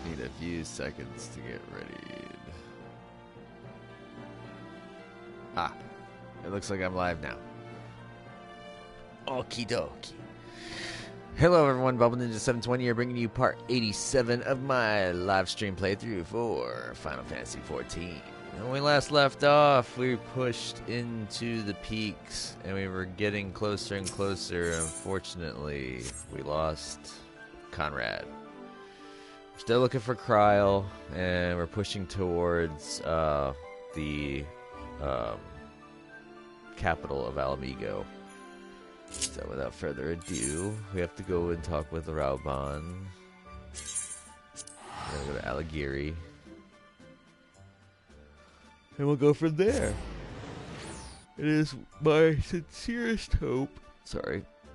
Need a few seconds to get ready. Ah, it looks like I'm live now. Okie dokie. Hello everyone, Bubble Ninja 720 here, bringing you part 87 of my live stream playthrough for Final Fantasy XIV. When we last left off, we pushed into the peaks, and we were getting closer and closer. Unfortunately, we lost Conrad. We're still looking for Kryl, and we're pushing towards the capital of Alamigo. So without further ado, we have to go and talk with Rauban. We're gonna go to Alagiri. And we'll go from there. It is my sincerest hope,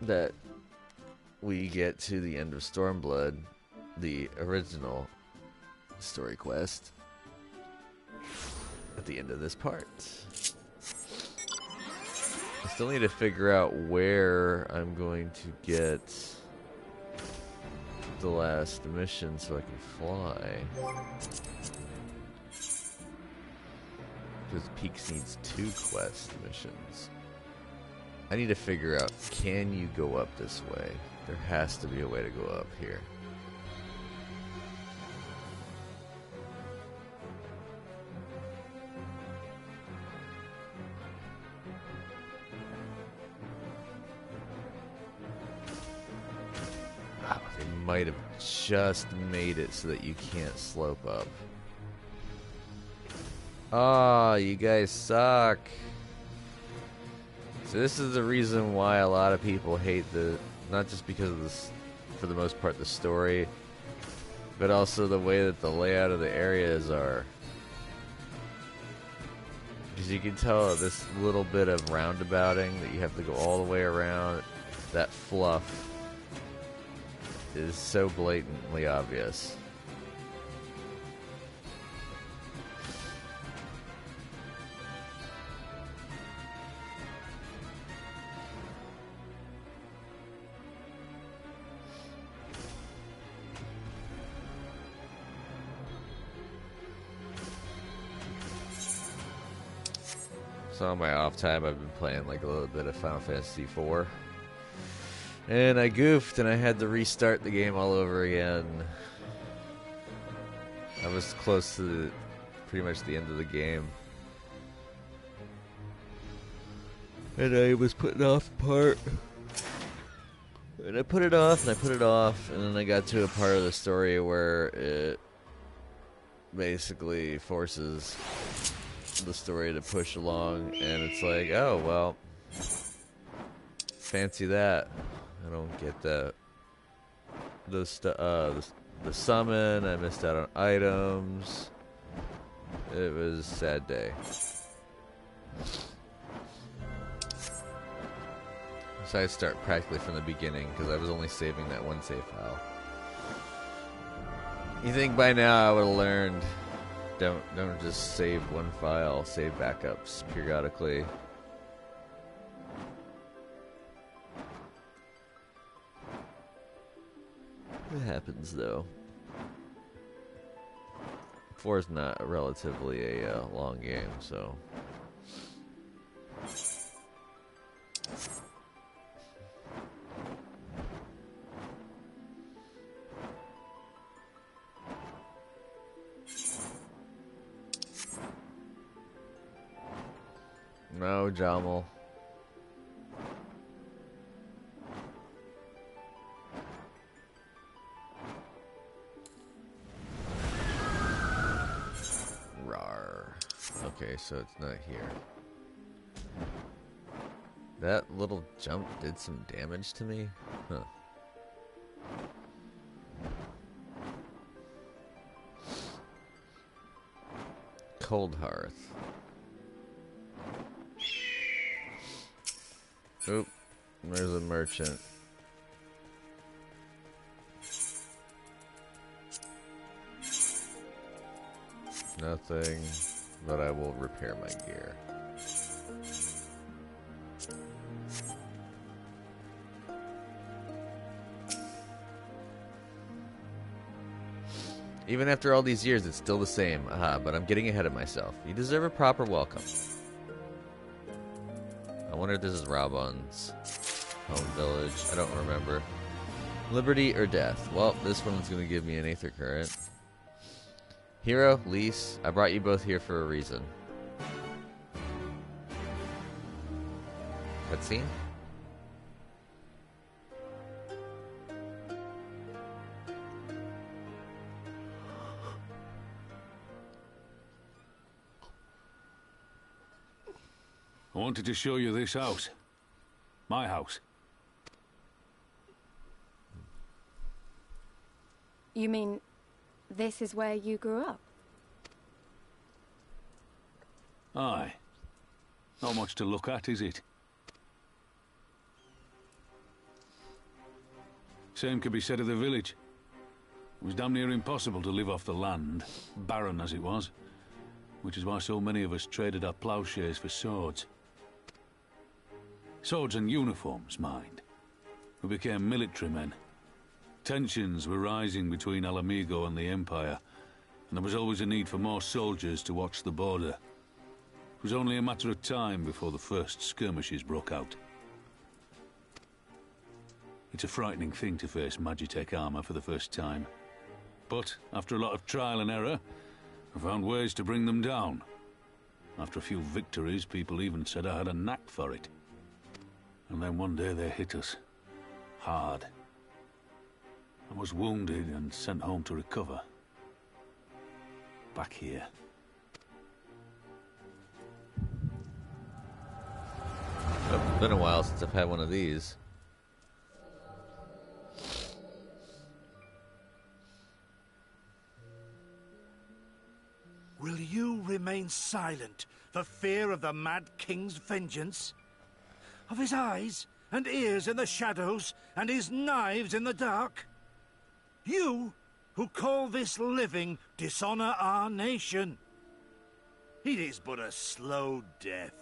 that we get to the end of Stormblood, the original story quest, at the end of this part. I still need to figure out where I'm going to get the last mission so I can fly. Because Peaks needs 2 quest missions. I need to figure out, can you go up this way? There has to be a way to go up here. Might have just made it so that you can't slope up. Ah, you guys suck. So this is the reason why a lot of people hate not just because of this, for the most part, the story, but also the way that the layout of the areas are. Because you can tell this little bit of roundabouting that you have to go all the way around, that fluff is so blatantly obvious. So on my off time, I've been playing like a little bit of Final Fantasy IV. And I goofed and I had to restart the game all over again. I was close to pretty much the end of the game. And I was putting off a part. And I put it off and I put it off. And then I got to a part of the story where it basically forces the story to push along. And it's like, oh, well, fancy that. I don't get that. The summon, I missed out on items. It was a sad day. So I start practically from the beginning because I was only saving that one save file. You think by now I would have learned, don't just save one file, save backups periodically. It happens though. 4 is not relatively a long game, so. No, Jamal. Okay, so it's not here. That little jump did some damage to me? Huh. Cold Hearth. Oop, there's a merchant. Nothing. But I will repair my gear. Even after all these years, it's still the same. But I'm getting ahead of myself. You deserve a proper welcome. I wonder if this is Raubon's home village. I don't remember. Liberty or death? Well, this one's going to give me an Aether Current. Hero, Lise, I brought you both here for a reason. Cutscene? I wanted to show you this house. My house. You mean this is where you grew up? Aye. Not much to look at, is it? Same could be said of the village. It was damn near impossible to live off the land, barren as it was, which is why so many of us traded our plowshares for swords. Swords and uniforms, mind. We became military men. Tensions were rising between Alamigo and the Empire, and there was always a need for more soldiers to watch the border. It was only a matter of time before the first skirmishes broke out. It's a frightening thing to face Magitech armor for the first time. But after a lot of trial and error, I found ways to bring them down. After a few victories, people even said I had a knack for it. And then one day they hit us. Hard. I was wounded and sent home to recover. Back here. Oh, it's been a while since I've had one of these. Will you remain silent for fear of the Mad King's vengeance? Of his eyes and ears in the shadows and his knives in the dark? You, who call this living, dishonor our nation. It is but a slow death.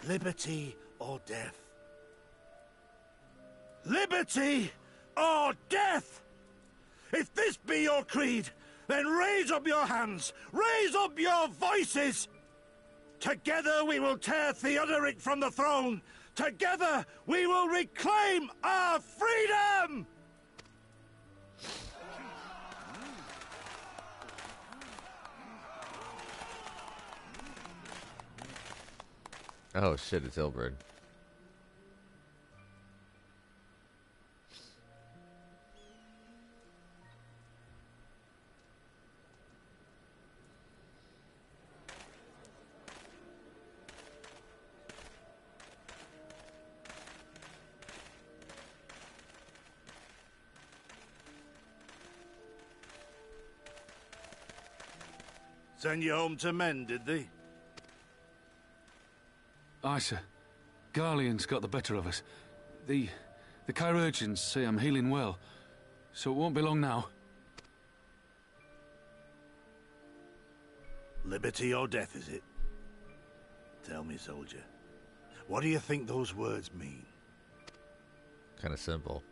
Liberty or death? Liberty or death! If this be your creed, then raise up your hands, raise up your voices! Together we will tear Theodoric from the throne! Together we will reclaim our freedom! Oh shit, it's Ilberd. Send you home to men, did they? Aye, sir. Garlean's got the better of us. The chirurgeons say I'm healing well, so it won't be long now. Liberty or death, is it? Tell me, soldier. What do you think those words mean? Kind of simple.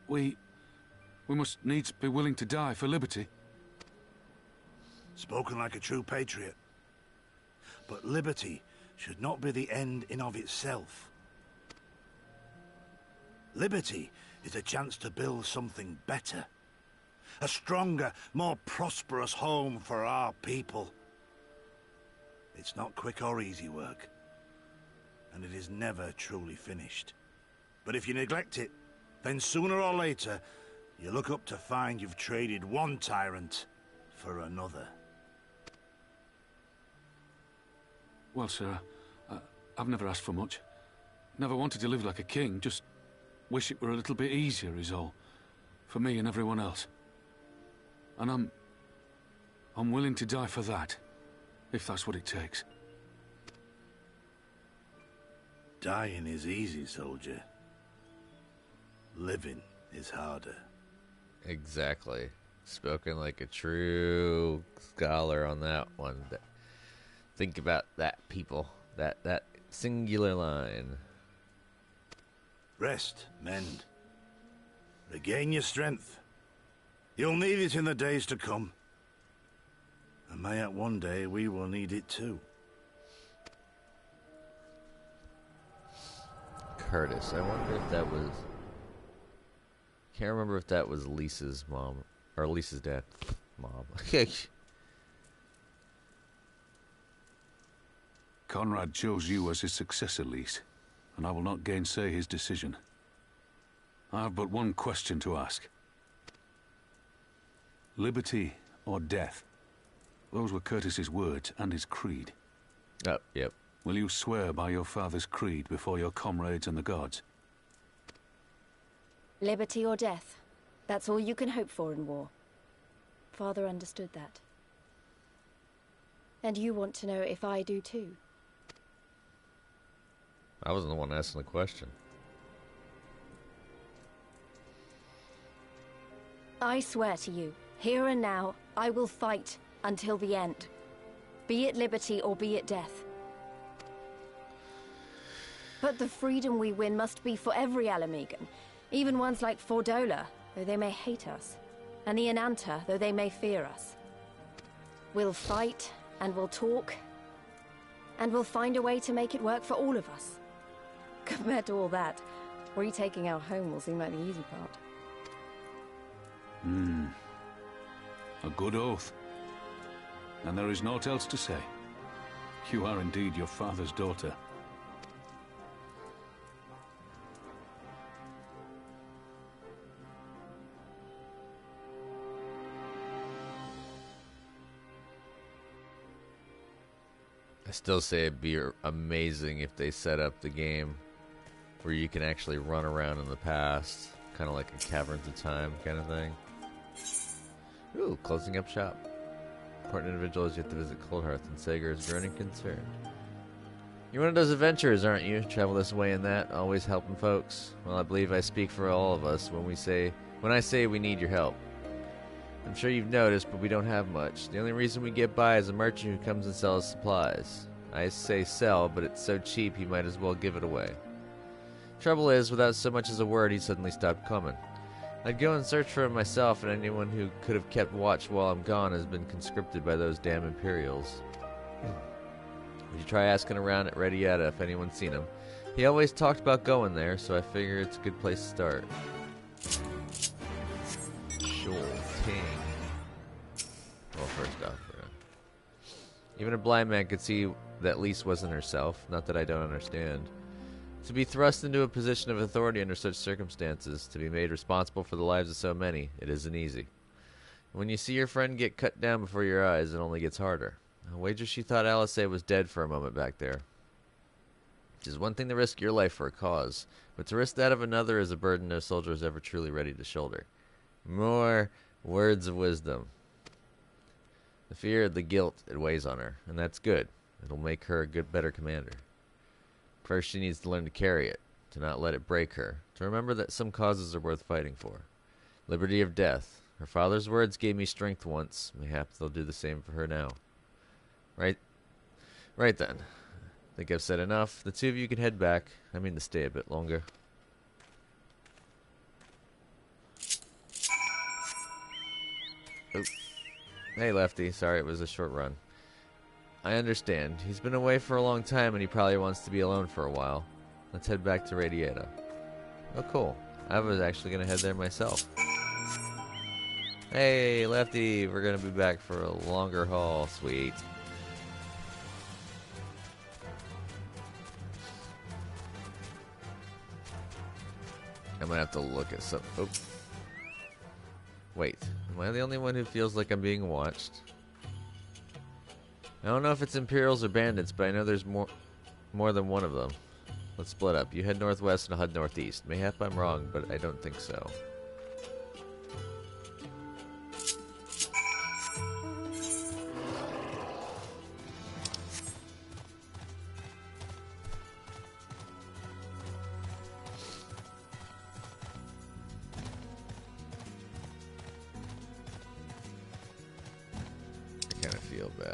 We must needs be willing to die for liberty. Spoken like a true patriot. But liberty should not be the end in of itself. Liberty is a chance to build something better. A stronger, more prosperous home for our people. It's not quick or easy work. And it is never truly finished. But if you neglect it, then sooner or later, you look up to find you've traded one tyrant for another. Well, sir, I've never asked for much. Never wanted to live like a king, just wish it were a little bit easier is all. For me and everyone else. And I'm willing to die for that, if that's what it takes. Dying is easy, soldier. Living is harder. Exactly. Spoken like a true scholar on that one. Think about that, people. That singular line. Rest, mend. Regain your strength. You'll need it in the days to come. And mayhap one day we will need it too. Curtis. I wonder if that was... Can't remember if that was Lisa's mom. Or Lisa's dad. Mom. Conrad chose you as his successor, Lise, and I will not gainsay his decision. I have but one question to ask. Liberty or death? Those were Curtis's words and his creed. Oh, yep. Will you swear by your father's creed before your comrades and the gods? Liberty or death. That's all you can hope for in war. Father understood that. And you want to know if I do too. I wasn't the one asking the question. I swear to you, here and now, I will fight until the end. Be it liberty or be it death. But the freedom we win must be for every Alamegan, even ones like Fordola, though they may hate us, and the Enanta, though they may fear us. We'll fight, and we'll talk, and we'll find a way to make it work for all of us. Compared to all that, retaking our home will seem like the easy part. A good oath. And there is naught else to say. You are indeed your father's daughter. I still say it'd be amazing if they set up the game where you can actually run around in the past, kind of like a Caverns of Time kind of thing. Ooh, closing up shop. Important individuals yet to visit Coldhearth, and Sager is growing concerned. You're one of those adventurers, aren't you? Travel this way and that, always helping folks. Well, I believe I speak for all of us when I say we need your help. I'm sure you've noticed, but we don't have much. The only reason we get by is a merchant who comes and sells supplies. I say sell, but it's so cheap he might as well give it away. Trouble is, without so much as a word, he suddenly stopped coming. I'd go and search for him myself, and anyone who could have kept watch while I'm gone has been conscripted by those damn Imperials. Would you try asking around at Rediata if anyone's seen him? He always talked about going there, so I figure it's a good place to start. Sure thing. Well, first off, even a blind man could see that Lise wasn't herself. Not that I don't understand. To be thrust into a position of authority under such circumstances, to be made responsible for the lives of so many, it isn't easy. When you see your friend get cut down before your eyes, it only gets harder. I'll wager she thought Alice was dead for a moment back there. It is one thing to risk your life for a cause, but to risk that of another is a burden no soldier is ever truly ready to shoulder. More words of wisdom. The fear, the guilt, it weighs on her, and that's good. It'll make her a better commander. First, she needs to learn to carry it, to not let it break her, to remember that some causes are worth fighting for. Liberty of death. Her father's words gave me strength once. Mayhap they'll do the same for her now. Right then. Think I've said enough. The two of you can head back. I mean to stay a bit longer. Oops. Hey, Lefty. Sorry it was a short run. I understand. He's been away for a long time and he probably wants to be alone for a while. Let's head back to Radiata. Oh, cool. I was actually going to head there myself. Hey, Lefty. We're going to be back for a longer haul. Sweet. I'm going to have to look at some... Oh. Wait. Am I the only one who feels like I'm being watched? I don't know if it's Imperials or bandits, but I know there's more than one of them. Let's split up. You head northwest and I'll head northeast. Mayhap I'm wrong, but I don't think so.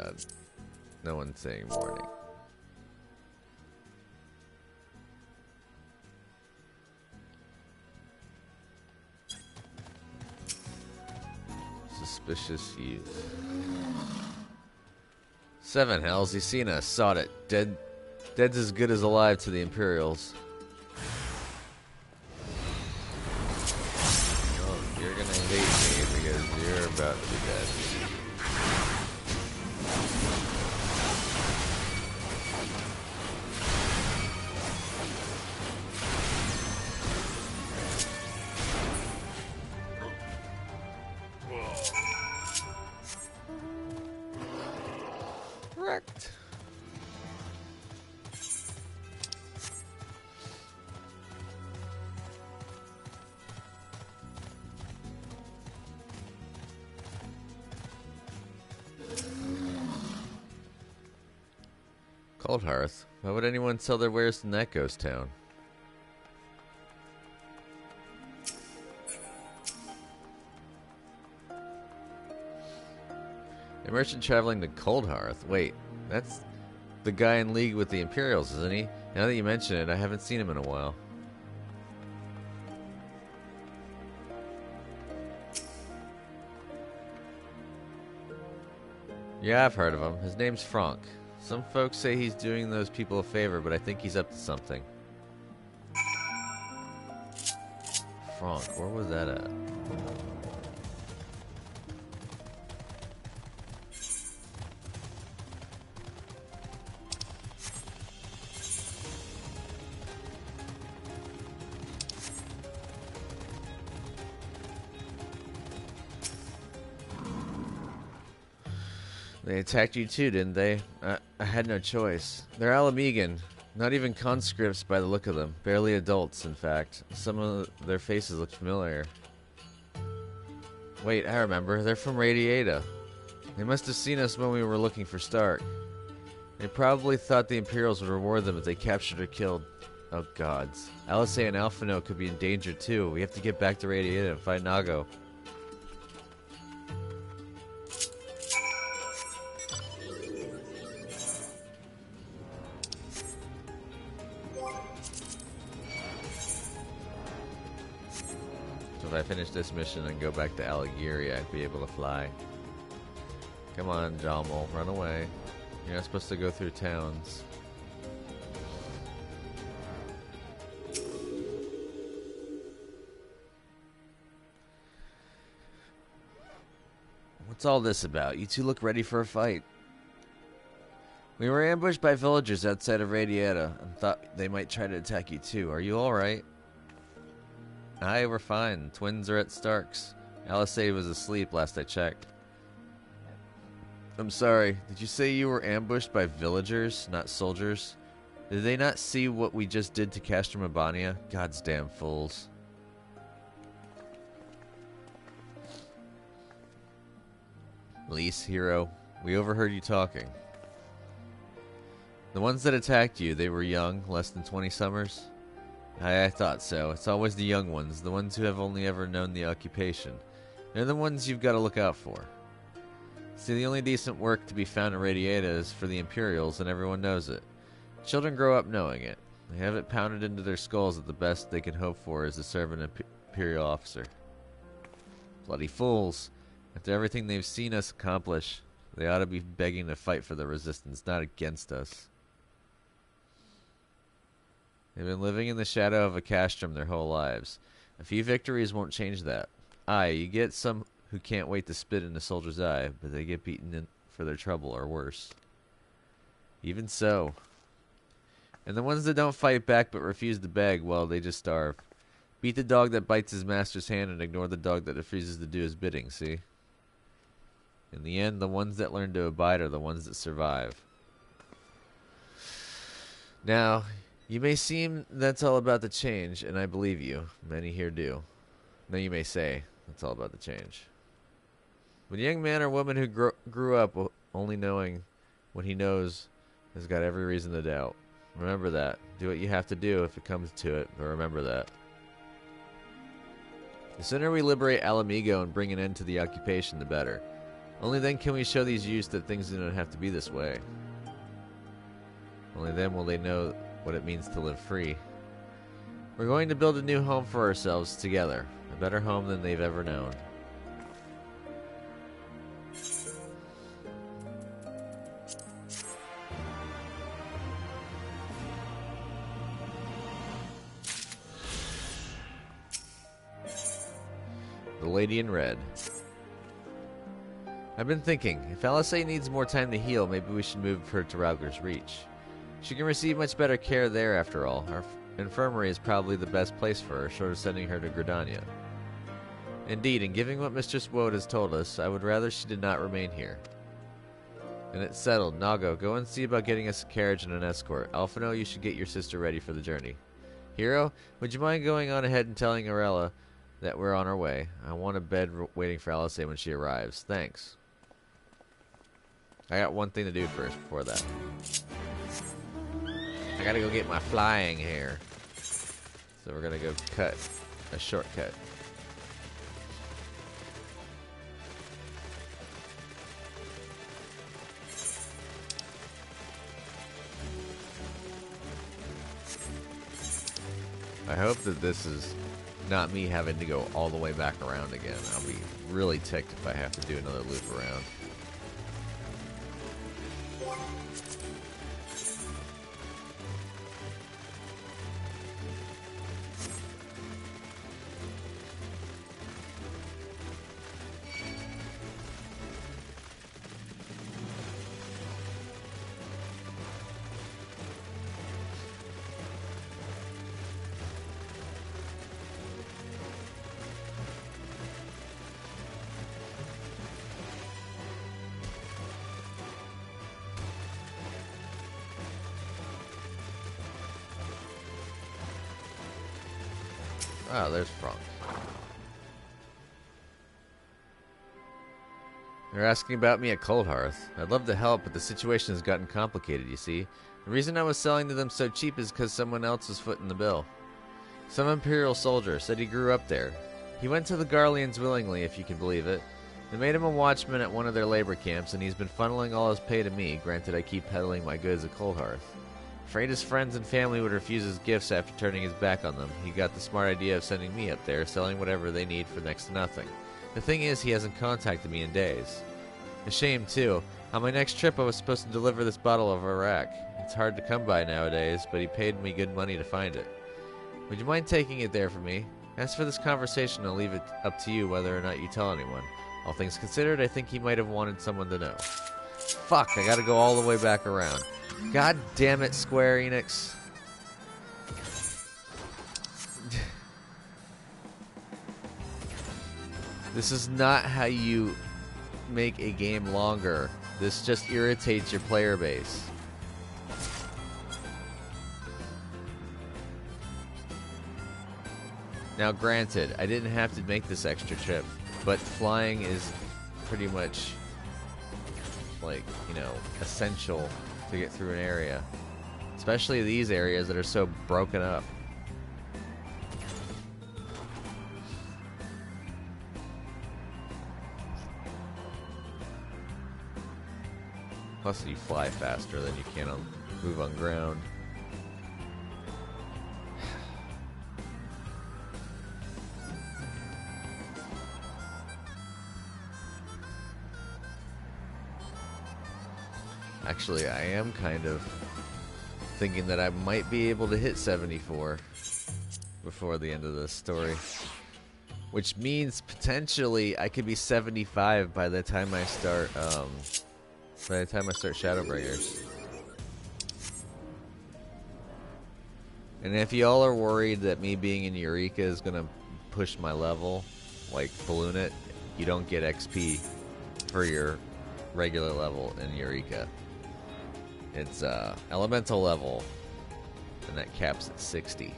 God. No one's saying morning. Suspicious youth. 7 hells, he's seen us. Sought it. Dead's as good as alive to the Imperials. Oh, you're gonna hate me because you're about to be dead. Wrecked. Cold Hearth? Why would anyone sell their wares in that ghost town? A merchant traveling to Cold Hearth? Wait, that's the guy in league with the Imperials, isn't he? Now that you mention it, I haven't seen him in a while. Yeah, I've heard of him. His name's Franck. Some folks say he's doing those people a favor, but I think he's up to something. Franck, where was that at? They attacked you too, didn't they? I had no choice. They're Alamegan. Not even conscripts by the look of them. Barely adults, in fact. Some of their faces look familiar. Wait, I remember. They're from Radiata. They must have seen us when we were looking for Stark. They probably thought the Imperials would reward them if they captured or killed. Oh, gods. Alisei and Alphino could be in danger, too. We have to get back to Radiata and find Nago. If I finish this mission and go back to Aligiri, I'd be able to fly. Come on, Jamal, run away. You're not supposed to go through towns. What's all this about? You two look ready for a fight. We were ambushed by villagers outside of Radiata and thought they might try to attack you too. Are you alright? Aye, we're fine. Twins are at Stark's. Alisei was asleep last I checked. I'm sorry. Did you say you were ambushed by villagers, not soldiers? Did they not see what we just did to Castrum Abania? God's damn fools. Lise, hero, we overheard you talking. The ones that attacked you, they were young, less than 20 summers? I thought so. It's always the young ones, the ones who have only ever known the occupation. They're the ones you've got to look out for. See, the only decent work to be found in Radiata is for the Imperials, and everyone knows it. Children grow up knowing it. They have it pounded into their skulls that the best they can hope for is to serve an Imperial officer. Bloody fools. After everything they've seen us accomplish, they ought to be begging to fight for the Resistance, not against us. They've been living in the shadow of a castrum their whole lives. A few victories won't change that. Aye, you get some who can't wait to spit in a soldier's eye, but they get beaten in for their trouble, or worse. Even so. And the ones that don't fight back but refuse to beg, well, they just starve. Beat the dog that bites his master's hand and ignore the dog that refuses to do his bidding, see? In the end, the ones that learn to abide are the ones that survive. Now, you may seem that's all about the change, and I believe you. Many here do. Now you may say, that's all about the change. But a young man or woman who grew up only knowing what he knows has got every reason to doubt. Remember that. Do what you have to do if it comes to it, but remember that. The sooner we liberate Alamigo and bring an end to the occupation, the better. Only then can we show these youths that things do not have to be this way. Only then will they know what it means to live free. We're going to build a new home for ourselves together. A better home than they've ever known. The Lady in Red. I've been thinking, if Alisei needs more time to heal, maybe we should move her to Raugler's Reach. She can receive much better care there, after all. Our infirmary is probably the best place for her, short of sending her to Gridania. Indeed, in giving what Mistress Woad has told us, I would rather she did not remain here. And it's settled. Nago, go and see about getting us a carriage and an escort. Alphino, you should get your sister ready for the journey. Hero, would you mind going on ahead and telling Arella that we're on our way? I want a bed waiting for Alisei when she arrives. Thanks. I got one thing to do first before that. I gotta go get my flying hair. So we're gonna go cut a shortcut. I hope that this is not me having to go all the way back around again. I'll be really ticked if I have to do another loop around. Oh, there's Frank. They're asking about me at Cold Hearth. I'd love to help, but the situation has gotten complicated, you see. The reason I was selling to them so cheap is because someone else was footing the bill. Some Imperial soldier said he grew up there. He went to the Garleans willingly, if you can believe it. They made him a watchman at one of their labor camps, and he's been funneling all his pay to me, granted I keep peddling my goods at Cold Hearth. Afraid his friends and family would refuse his gifts after turning his back on them, he got the smart idea of sending me up there, selling whatever they need for next to nothing. The thing is, he hasn't contacted me in days. A shame, too. On my next trip, I was supposed to deliver this bottle of Iraq. It's hard to come by nowadays, but he paid me good money to find it. Would you mind taking it there for me? As for this conversation, I'll leave it up to you whether or not you tell anyone. All things considered, I think he might have wanted someone to know. Fuck, I gotta go all the way back around. God damn it, Square Enix. This is not how you make a game longer. This just irritates your player base. Now granted, I didn't have to make this extra trip, but flying is pretty much like, you know, essential to get through an area. Especially these areas that are so broken up. Plus you fly faster than you can move on ground. Actually, I am kind of thinking that I might be able to hit 74 before the end of this story. Which means potentially I could be 75 by the time I start Shadowbringers. And if y'all are worried that me being in Eureka is gonna push my level, like balloon it, you don't get XP for your regular level in Eureka. It's elemental level, and that caps at 60.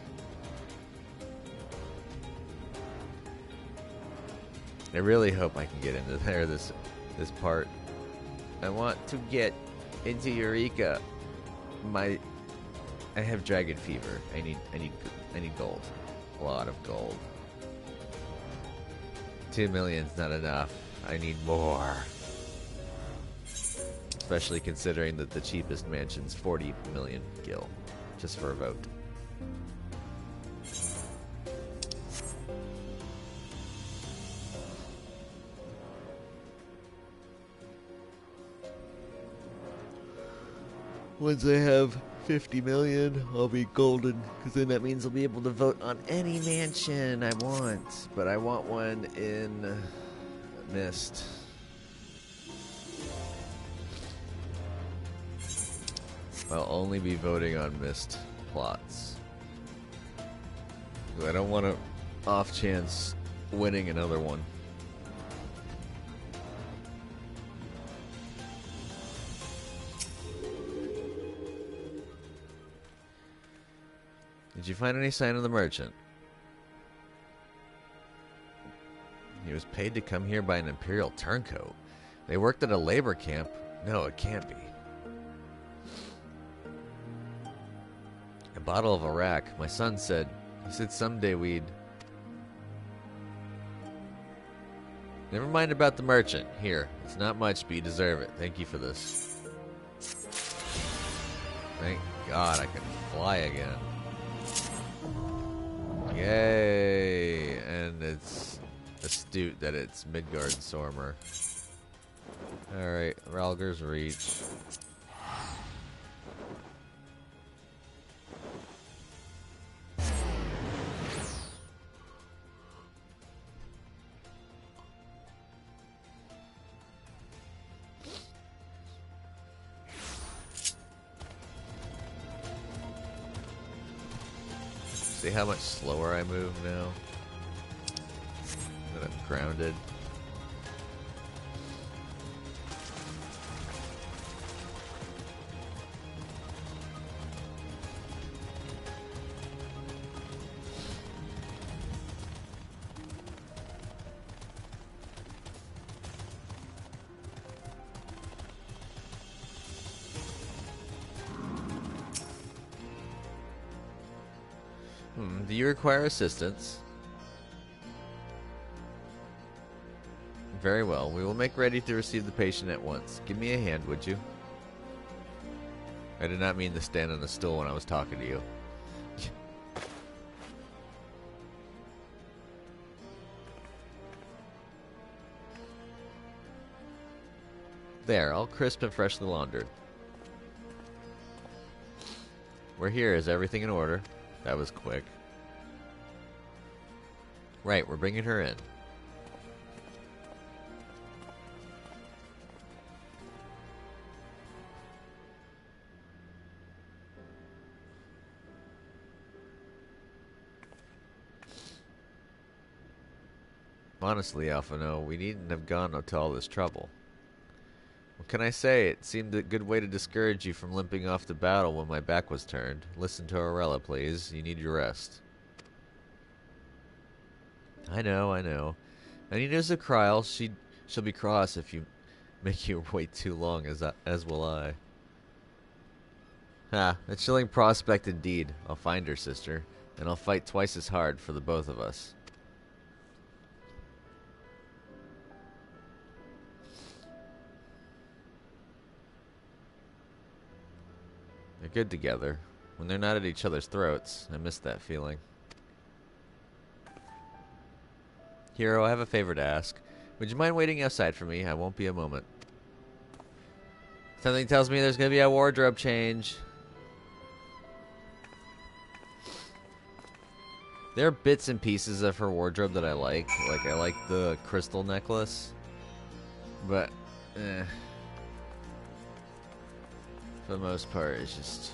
I really hope I can get into there this part. I want to get into Eureka. I have dragon fever. I need gold. A lot of gold. 2 million's not enough. I need more. especially considering that the cheapest mansion's 40 million gil, just for a vote. Once I have 50 million, I'll be golden, because then that means I'll be able to vote on any mansion I want. But I want one in Mist. I'll only be voting on Mist plots. I don't want to off chance winning another one. Did you find any sign of the merchant? He was paid to come here by an Imperial turncoat. They worked at a labor camp? No, it can't be. A bottle of Iraq. My son said, he said someday we'd... Never mind about the merchant. Here, it's not much, but you deserve it. Thank you for this. Thank God I can fly again. Yay! And it's astute that it's Midgard Sormer. Alright, Ralger's Reach. See how much slower I move now? That I'm grounded. Do you require assistance? Very well. We will make ready to receive the patient at once. Give me a hand, would you? I did not mean to stand on the stool when I was talking to you. There, all crisp and freshly laundered. We're here. Is everything in order? That was quick. Right, we're bringing her in. Honestly, Alphino, we needn't have gone to all this trouble. What can I say? It seemed a good way to discourage you from limping off to battle when my back was turned. Listen to Aurella, please. You need your rest. I know. And you know Zakriel, she'll be cross if you make you wait too long, as will I. Ha, a chilling prospect indeed. I'll find her, sister, and I'll fight twice as hard for the both of us. They're good together. When they're not at each other's throats, I miss that feeling. Hero, I have a favor to ask. Would you mind waiting outside for me? I won't be a moment. Something tells me there's going to be a wardrobe change. There are bits and pieces of her wardrobe that I like. Like, I like the crystal necklace. But, for the most part, it's just,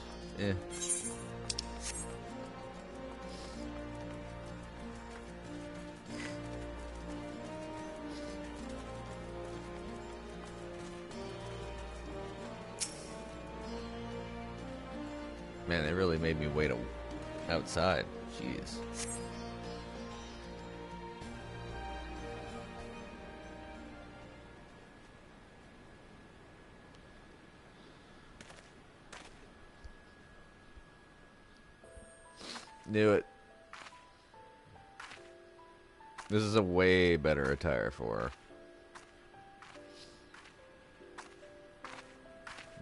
Man, they really made me wait outside. Jeez. Knew it. This is a way better attire for her.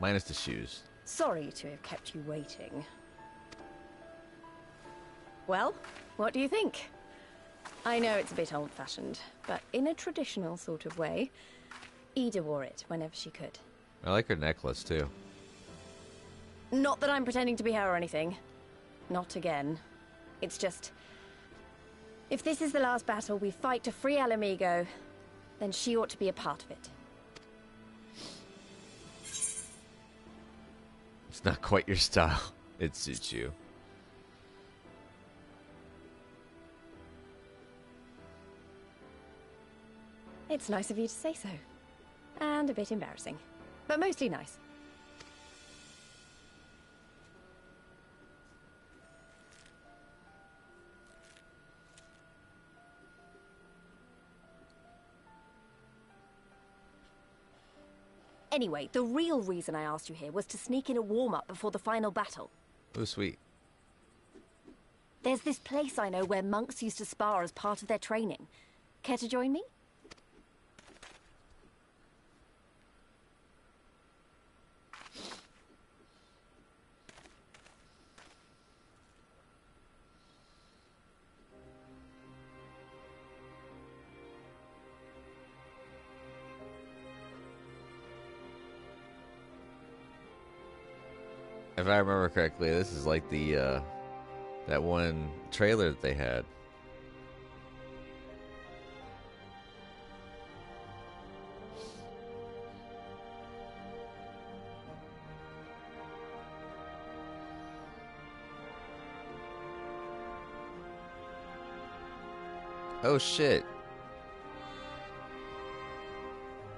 Minus the shoes. Sorry to have kept you waiting. Well, what do you think? I know it's a bit old-fashioned, but in a traditional sort of way, Ida wore it whenever she could. I like her necklace, too. Not that I'm pretending to be her or anything. Not again. It's just... if this is the last battle we fight to free Alamigo, then she ought to be a part of it. It's not quite your style. It suits you. It's nice of you to say so. And a bit embarrassing. But mostly nice. Anyway, the real reason I asked you here was to sneak in a warm-up before the final battle. Oh, sweet. There's this place I know where monks used to spar as part of their training. Care to join me? If I remember correctly, this is like the, that one trailer that they had. Oh shit.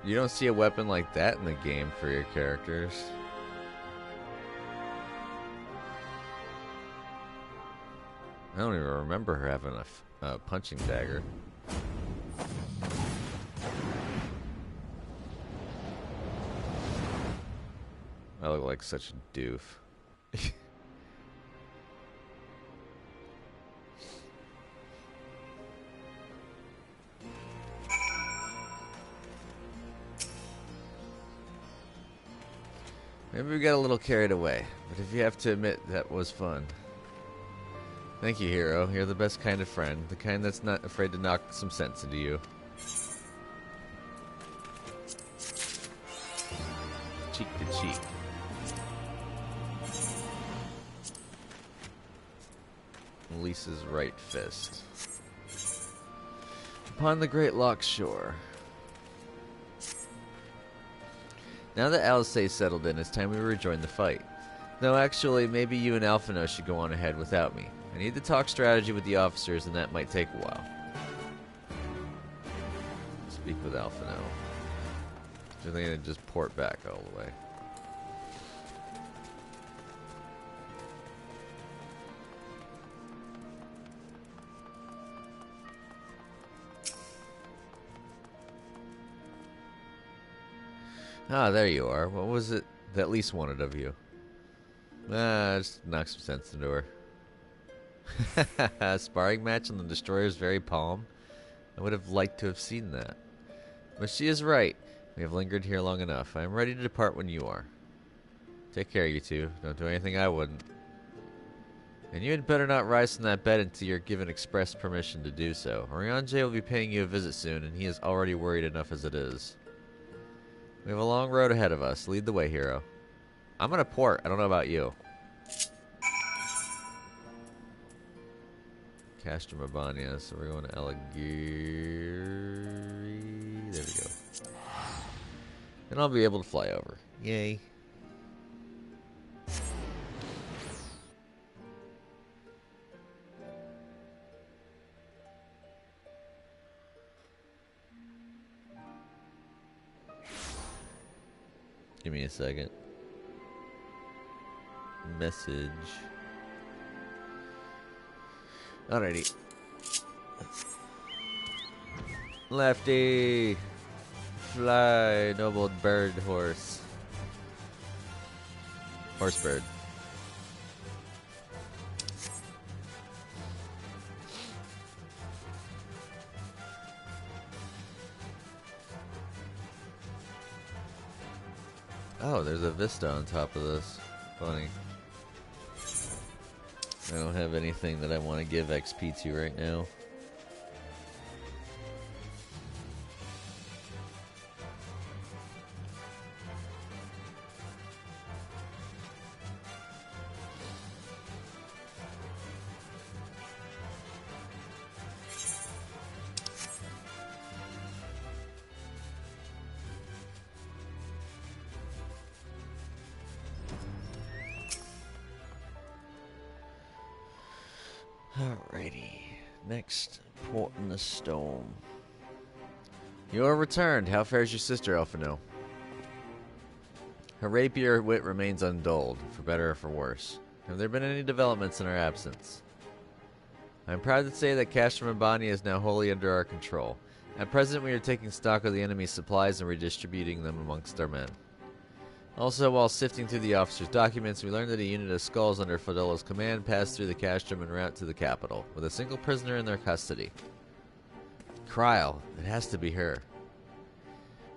You don't see a weapon like that in the game for your characters. I don't even remember her having a punching dagger. I look like such a doof. Maybe we got a little carried away, but if you have to admit, that was fun. Thank you, hero. You're the best kind of friend. The kind that's not afraid to knock some sense into you. Cheek to cheek. Lisa's right fist. Upon the great lock shore. Now that Alisay's settled in, it's time we rejoin the fight. No, actually, maybe you and Alphino should go on ahead without me. I need to talk strategy with the officers, and that might take a while. Speak with Alphino. So they're going to just port back all the way. Ah, there you are. What was it that Lise wanted of you? Just knock some sense into her. A sparring match on the Destroyer's very palm? I would have liked to have seen that. But she is right. We have lingered here long enough. I am ready to depart when you are. Take care, you two. Don't do anything I wouldn't. And you had better not rise from that bed until you're given express permission to do so. Oriange will be paying you a visit soon, and he is already worried enough as it is. We have a long road ahead of us. Lead the way, hero. I'm gonna port. I don't know about you. Castro Mabania, so we're going to Eligiri. There we go. And I'll be able to fly over. Yay. Give me a second. Message. Alrighty. Lefty. Fly, noble bird horse. Horse bird. Oh, there's a vista on top of this. Funny. I don't have anything that I want to give XP to right now. Alrighty. Next, port in the storm. You are returned. How fares your sister, Elfino? Her rapier wit remains undulled, for better or for worse. Have there been any developments in our absence? I am proud to say that Castrum Abani is now wholly under our control. At present, we are taking stock of the enemy's supplies and redistributing them amongst our men. Also, while sifting through the officer's documents, we learned that a unit of skulls under Fodolo's command passed through the Castrum en route to the capital, with a single prisoner in their custody. Kryl, it has to be her.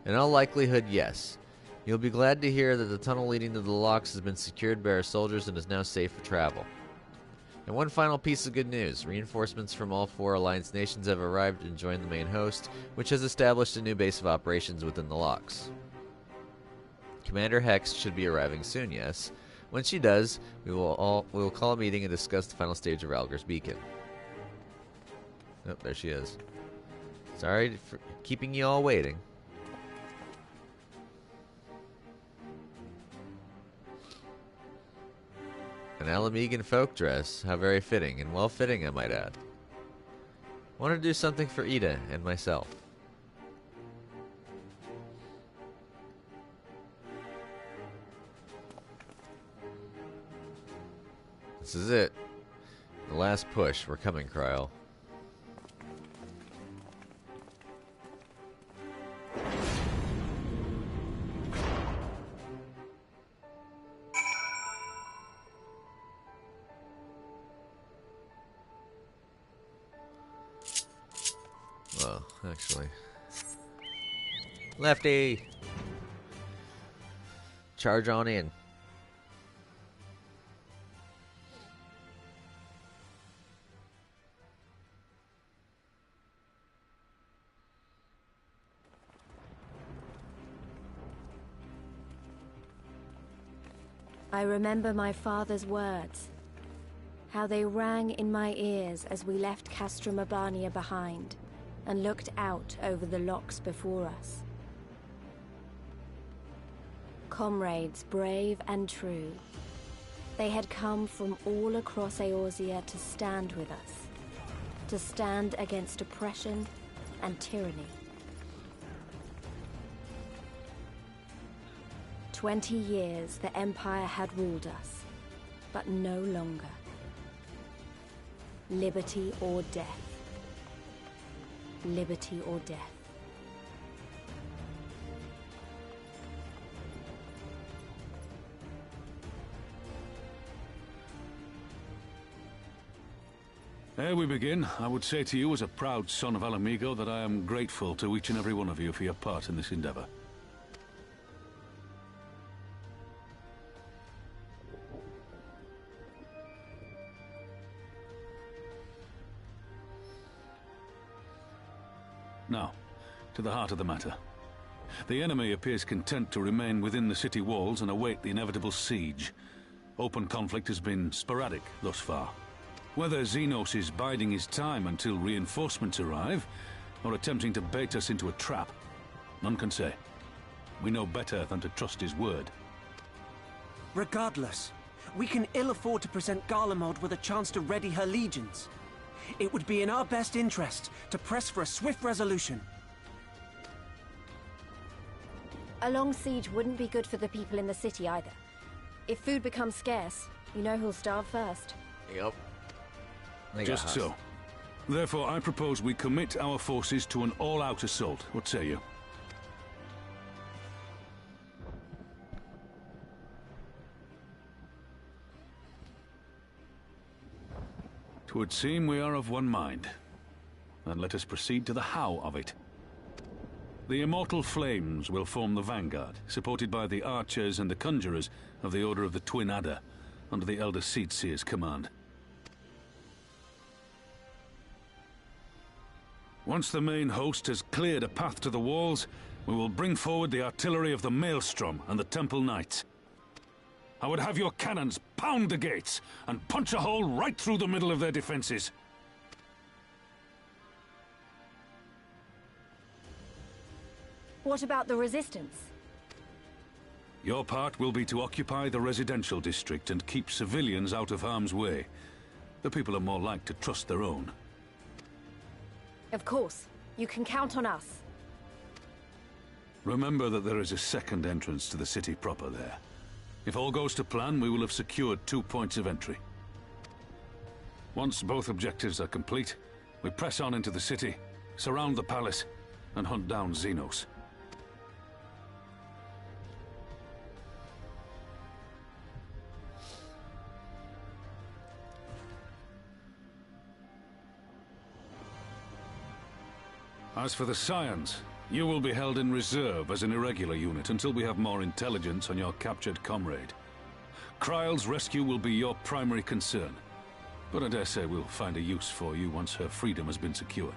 In all likelihood, yes. You'll be glad to hear that the tunnel leading to the locks has been secured by our soldiers and is now safe for travel. And one final piece of good news. Reinforcements from all 4 Alliance nations have arrived and joined the main host, which has established a new base of operations within the locks. Commander Hex should be arriving soon, yes. When she does, we will call a meeting and discuss the final stage of Ralger's Beacon. Oh, there she is. Sorry for keeping you all waiting. An Alamegan folk dress. How very fitting, and well fitting, I might add. I want to do something for Ida and myself. This is it. The last push. We're coming, Kryl. Well, actually. Lefty! Charge on in. I remember my father's words, how they rang in my ears as we left Castrum Abania behind and looked out over the locks before us. Comrades brave and true, they had come from all across Eorzea to stand with us, to stand against oppression and tyranny. 20 years the Empire had ruled us, but no longer. Liberty or death. Liberty or death. Ere we begin, I would say to you as a proud son of Alamigo that I am grateful to each and every one of you for your part in this endeavor. Now, to the heart of the matter. The enemy appears content to remain within the city walls and await the inevitable siege. Open conflict has been sporadic thus far. Whether Xenos is biding his time until reinforcements arrive, or attempting to bait us into a trap, none can say. We know better than to trust his word. Regardless, we can ill afford to present Garlemald with a chance to ready her legions. It would be in our best interest to press for a swift resolution. A long siege wouldn't be good for the people in the city either. If food becomes scarce, you know who'll starve first. Yep. Just so. Therefore, I propose we commit our forces to an all-out assault. What say you? Twould seem we are of one mind. Then let us proceed to the how of it. The immortal flames will form the vanguard, supported by the archers and the conjurers of the Order of the Twin Adder, under the Elder Seedseer's command. Once the main host has cleared a path to the walls, we will bring forward the artillery of the Maelstrom and the Temple Knights. I would have your cannons pound the gates and punch a hole right through the middle of their defenses. What about the resistance? Your part will be to occupy the residential district and keep civilians out of harm's way. The people are more like to trust their own. Of course. You can count on us. Remember that there is a second entrance to the city proper there. If all goes to plan, we will have secured 2 points of entry. Once both objectives are complete, we press on into the city, surround the palace, and hunt down Xenos. As for the Scions, you will be held in reserve as an irregular unit until we have more intelligence on your captured comrade. Kryle's rescue will be your primary concern, but I dare say we'll find a use for you once her freedom has been secured.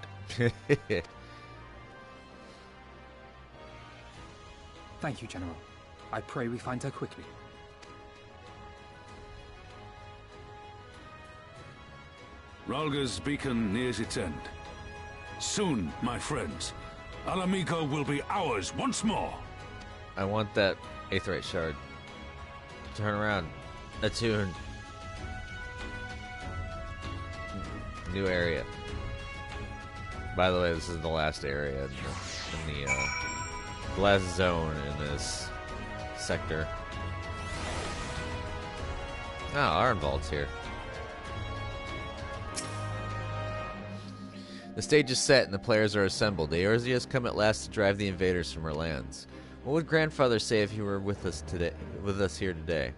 Thank you, General. I pray we find her quickly. Ralga's beacon nears its end. Soon, my friends, Alamigo will be ours once more. I want that Aetherite shard. Turn around. Attuned. New area. By the way, this is the last area in the last zone in this sector. Oh, Arnvald's here. The stage is set and the players are assembled. Eorzea has come at last to drive the invaders from her lands. What would Grandfather say if he were with us here today?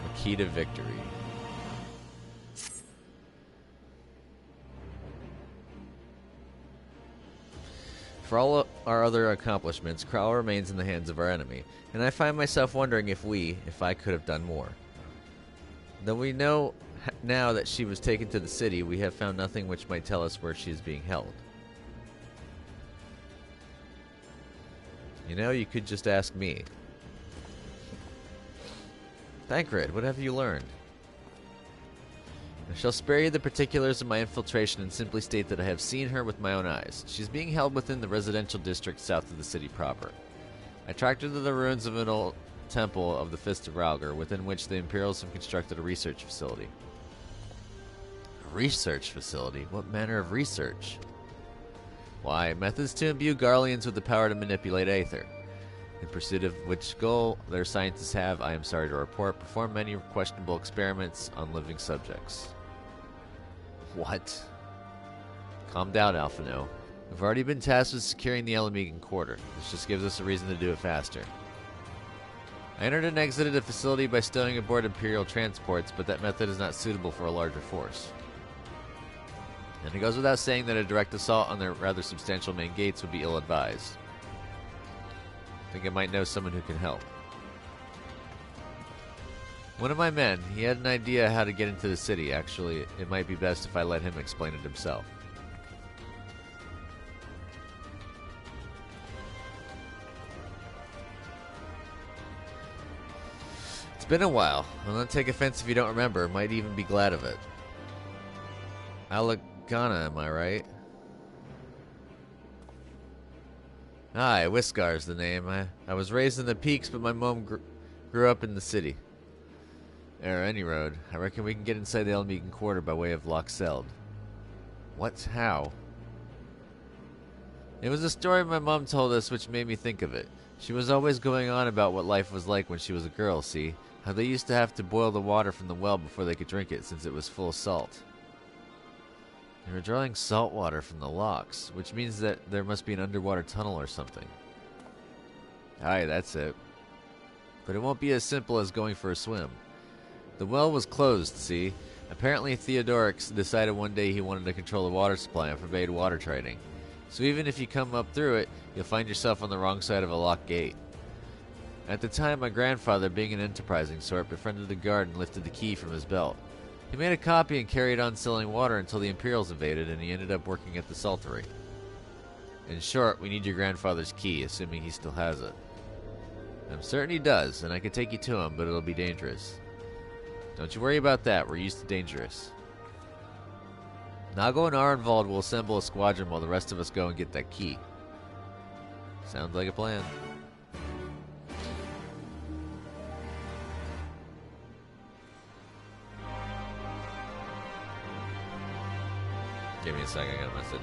A key to victory. For all our other accomplishments, Kral remains in the hands of our enemy, and I find myself wondering if I could have done more. Though we know now that she was taken to the city, we have found nothing which might tell us where she is being held. You know, you could just ask me. Thancred, what have you learned? I shall spare you the particulars of my infiltration and simply state that I have seen her with my own eyes. She is being held within the residential district south of the city proper. I tracked her to the ruins of an old temple of the Fist of Ralgar, within which the Imperials have constructed a research facility. A research facility? What manner of research? Why, methods to imbue Garleans with the power to manipulate Aether. In pursuit of which goal their scientists have, I am sorry to report, performed many questionable experiments on living subjects. What? Calm down, Alphino. We've already been tasked with securing the Alamegan quarter. This just gives us a reason to do it faster. I entered and exited the facility by stowing aboard Imperial transports, but that method is not suitable for a larger force. And it goes without saying that a direct assault on their rather substantial main gates would be ill-advised. I think I might know someone who can help. One of my men, he had an idea how to get into the city. Actually, it might be best if I let him explain it himself. It's been a while. I'll not take offense if you don't remember. Might even be glad of it. Alagana, am I right? Aye, Whiskar's the name. I was raised in the peaks, but my mom grew up in the city. Any road. I reckon we can get inside the Alamegan quarter by way of Lochseld. What? How? It was a story my mom told us which made me think of it. She was always going on about what life was like when she was a girl, see? How they used to have to boil the water from the well before they could drink it since it was full of salt. They were drawing salt water from the locks, which means that there must be an underwater tunnel or something. Aye, that's it. But it won't be as simple as going for a swim. The well was closed, see? I Apparently Theodorix decided one day he wanted to control the water supply and forbade water trading. So even if you come up through it, you'll find yourself on the wrong side of a locked gate. At the time, my grandfather, being an enterprising sort, befriended the guard and lifted the key from his belt. He made a copy and carried on selling water until the Imperials invaded, and he ended up working at the Saltery. In short, we need your grandfather's key, assuming he still has it. I'm certain he does, and I could take you to him, but it'll be dangerous. Don't you worry about that, we're used to dangerous. Nago and Arenvald will assemble a squadron while the rest of us go and get that key. Sounds like a plan. Give me a second, I got a message.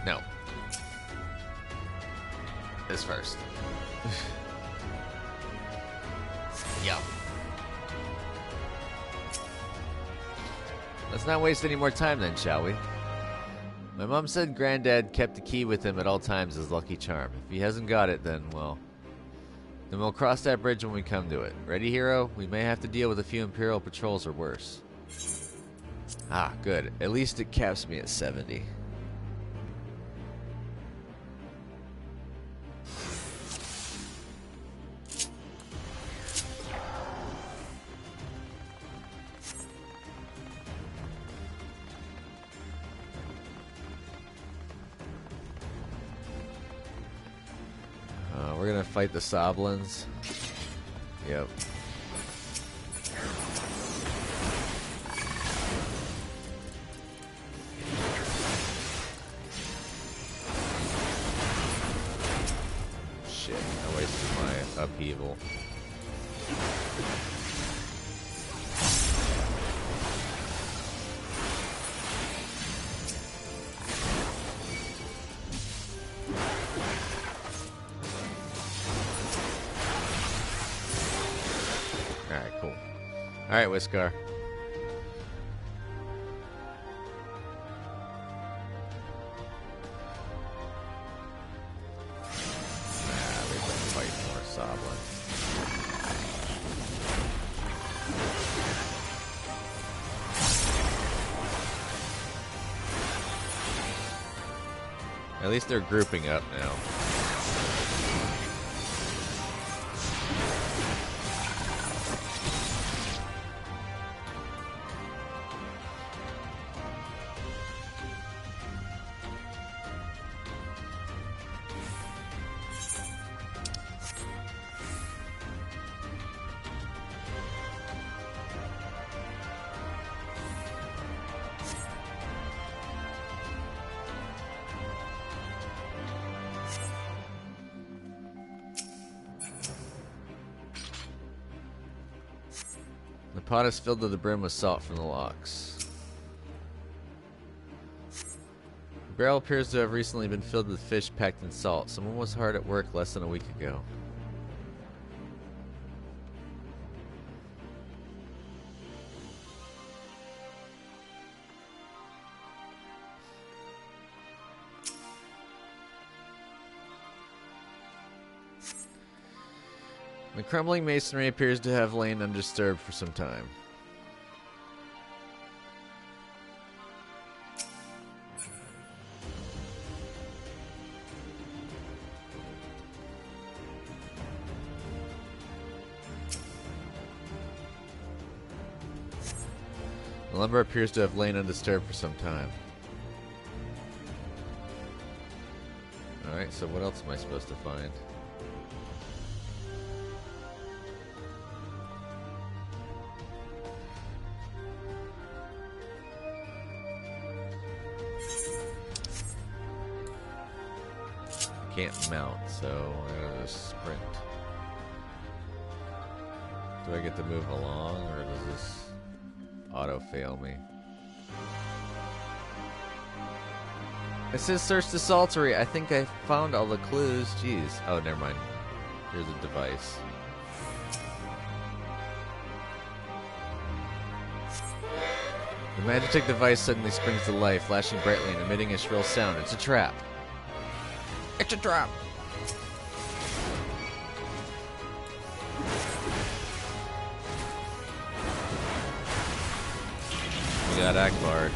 No. This first. Yup. Let's not waste any more time then, shall we? My mom said Granddad kept the key with him at all times as lucky charm. If he hasn't got it, then, well... Then we'll cross that bridge when we come to it. Ready, hero? We may have to deal with a few Imperial patrols or worse. Ah, good. At least it caps me at 70. We're gonna fight the Soblins. Yep. Shit, I wasted my upheaval. Alright, cool. Alright, Whiskar. We can fight more Soblins. At least they're grouping up now. The pot is filled to the brim with salt from the locks. The barrel appears to have recently been filled with fish packed in salt. Someone was hard at work less than a week ago. The crumbling masonry appears to have lain undisturbed for some time. The lumber appears to have lain undisturbed for some time. Alright, so what else am I supposed to find? can't mount, so I'm gonna just sprint. Do I get to move along, or does this auto-fail me? It says search the Saltery. I think I found all the clues. Jeez. Oh, never mind. Here's a device. The Magitech device suddenly springs to life, flashing brightly and emitting a shrill sound. It's a trap. It's a trap. We got Akbar.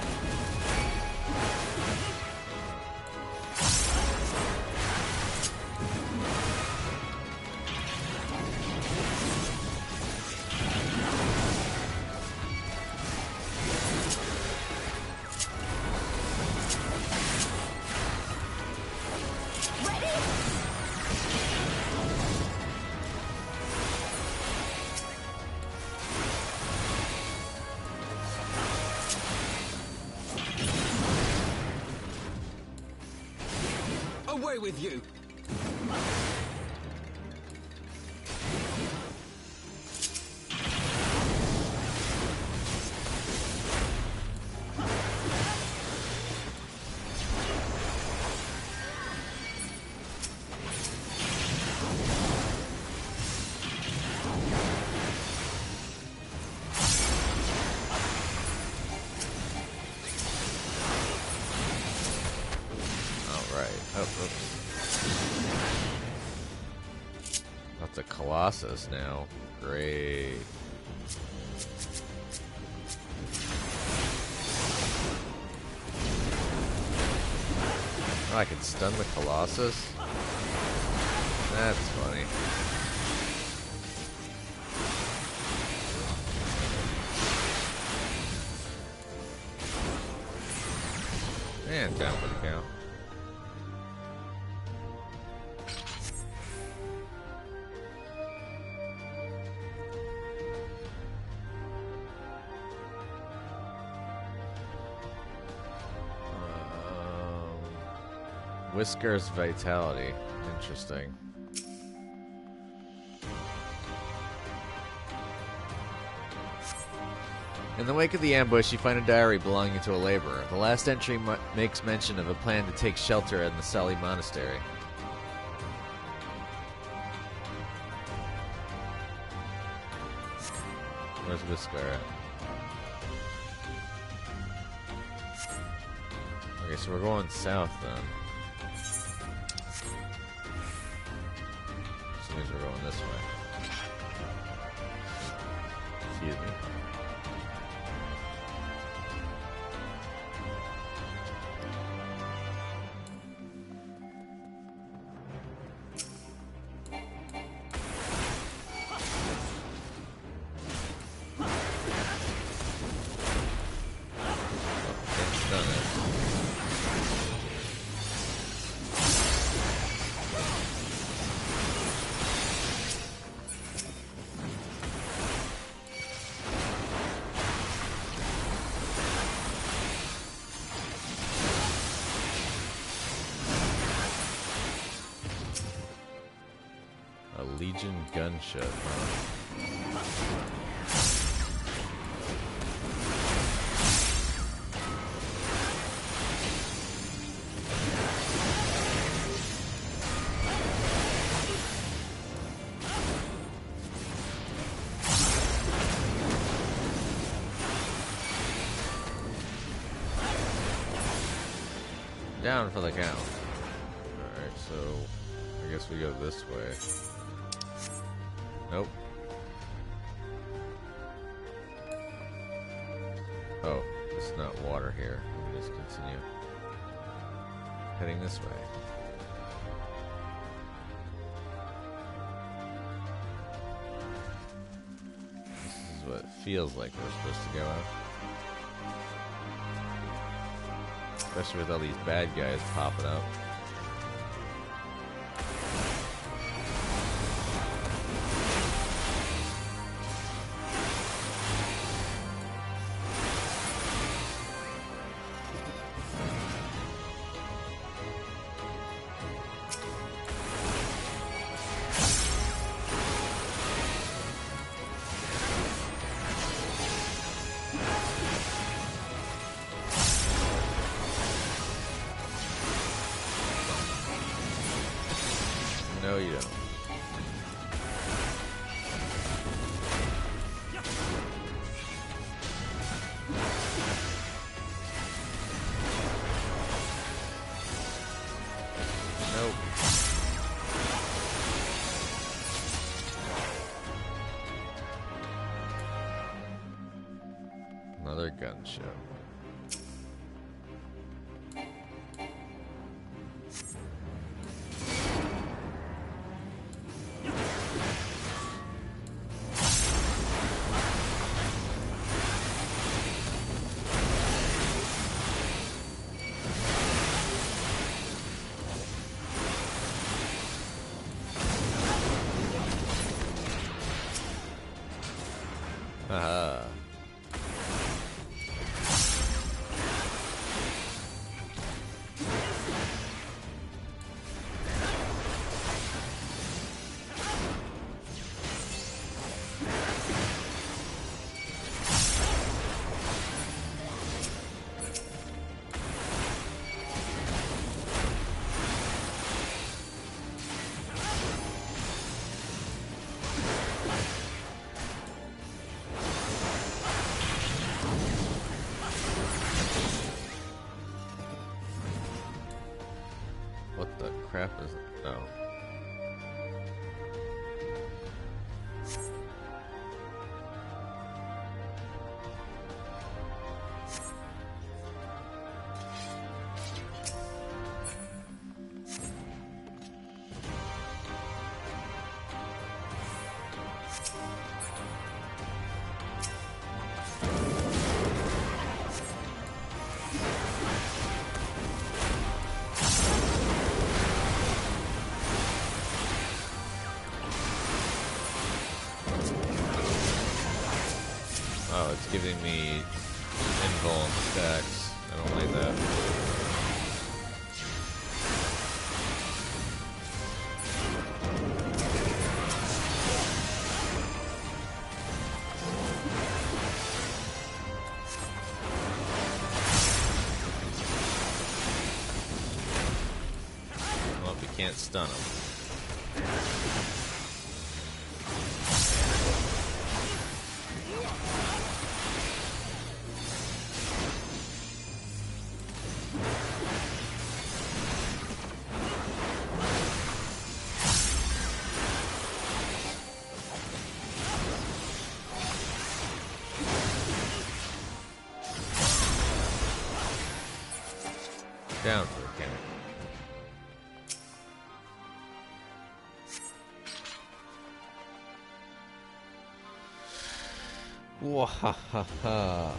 Away with you! That's a Colossus now. Great. Oh, I can stun the Colossus? That's funny. And down for the count. Whisker's Vitality. Interesting. In the wake of the ambush, you find a diary belonging to a laborer. The last entry makes mention of a plan to take shelter in the Sali Monastery. Where's Whisker at? Okay, so we're going south then. Means we're going this way. Excuse me. Legion gunship, huh? Down for the count. Alright, so I guess we go this way. Nope. Oh, it's not water here. Let me just continue. Heading this way. This is what it feels like we're supposed to go out. Especially with all these bad guys popping up. No, you don't. Nope. Another gun show. Aha. What the crap is it? Oh. Oh, it's giving me invuln stacks. I don't like that. Well, if you can't stun him. Down for a cannon. Wahaha.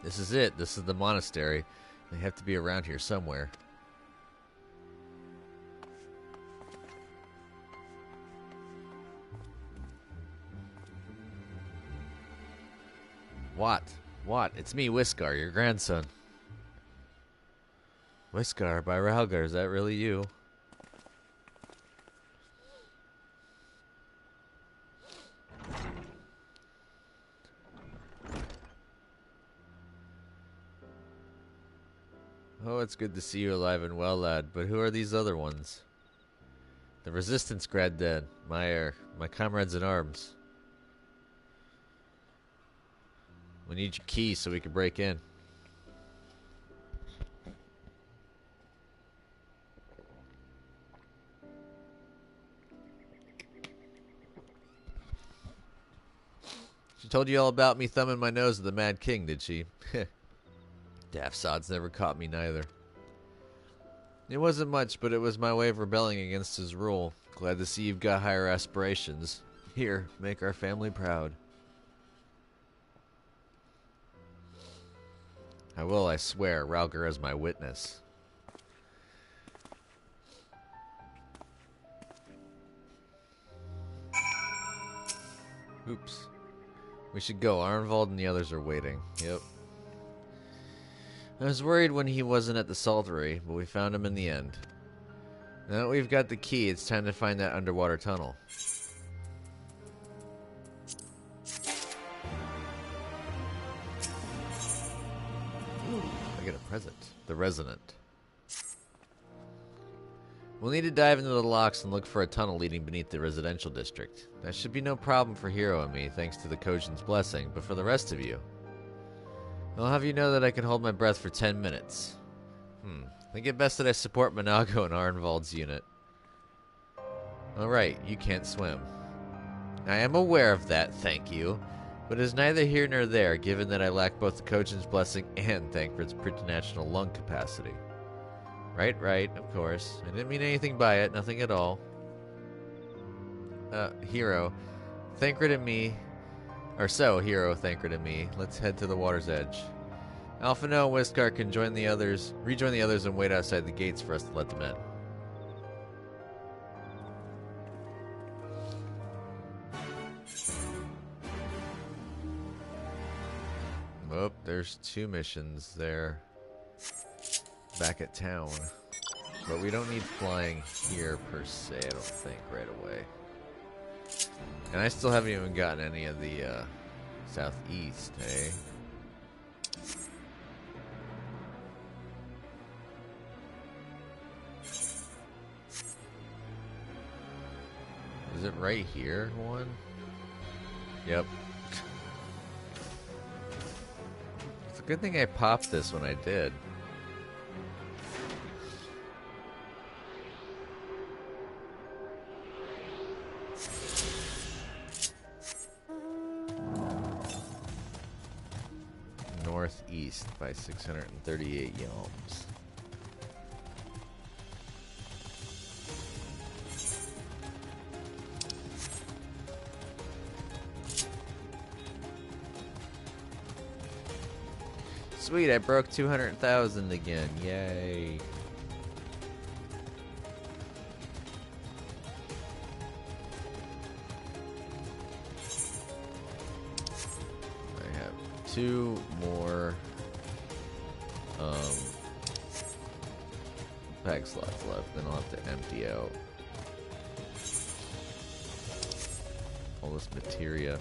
This is it. This is the monastery. They have to be around here somewhere. What? What? It's me, Whiskar, your grandson. Whiskar by Ralgar, is that really you? Oh, it's good to see you alive and well, lad. But who are these other ones? The Resistance grad dead. My comrades in arms. We need your keys so we can break in. She told you all about me thumbing my nose at the Mad King, did she? Daft sods never caught me neither. It wasn't much, but it was my way of rebelling against his rule. Glad to see you've got higher aspirations. Here, make our family proud. I will, I swear, Ralgar as my witness. Oops. We should go. Arnvald and the others are waiting. Yep. I was worried when he wasn't at the Saltery, but we found him in the end. Now that we've got the key, it's time to find that underwater tunnel. Ooh, I get a present. The Resonant. We'll need to dive into the locks and look for a tunnel leading beneath the residential district. That should be no problem for Hero and me, thanks to the Kojin's blessing, but for the rest of you, I'll have you know that I can hold my breath for 10 minutes. I think it best that I support Monago and Arnvald's unit. Alright, you can't swim. I am aware of that, thank you, but it is neither here nor there, given that I lack both the Kojin's blessing and Thancred's preternatural lung capacity. Right, of course. I didn't mean anything by it, nothing at all. Hero, Thancred and me, Hero, Thancred and me, let's head to the water's edge. Alphino and Wiskar can rejoin the others and wait outside the gates for us to let them in. Oh, there's 2 missions there. Back at town. But we don't need flying here per se, I don't think, right away. And I still haven't even gotten any of the southeast, eh? Is it right here, one? Yep. It's a good thing I popped this when I did. Northeast by 638 yalms. Sweet, I broke 200,000 again. Yay. I have 2 more pack slots left, then I'll have to empty out all this materia.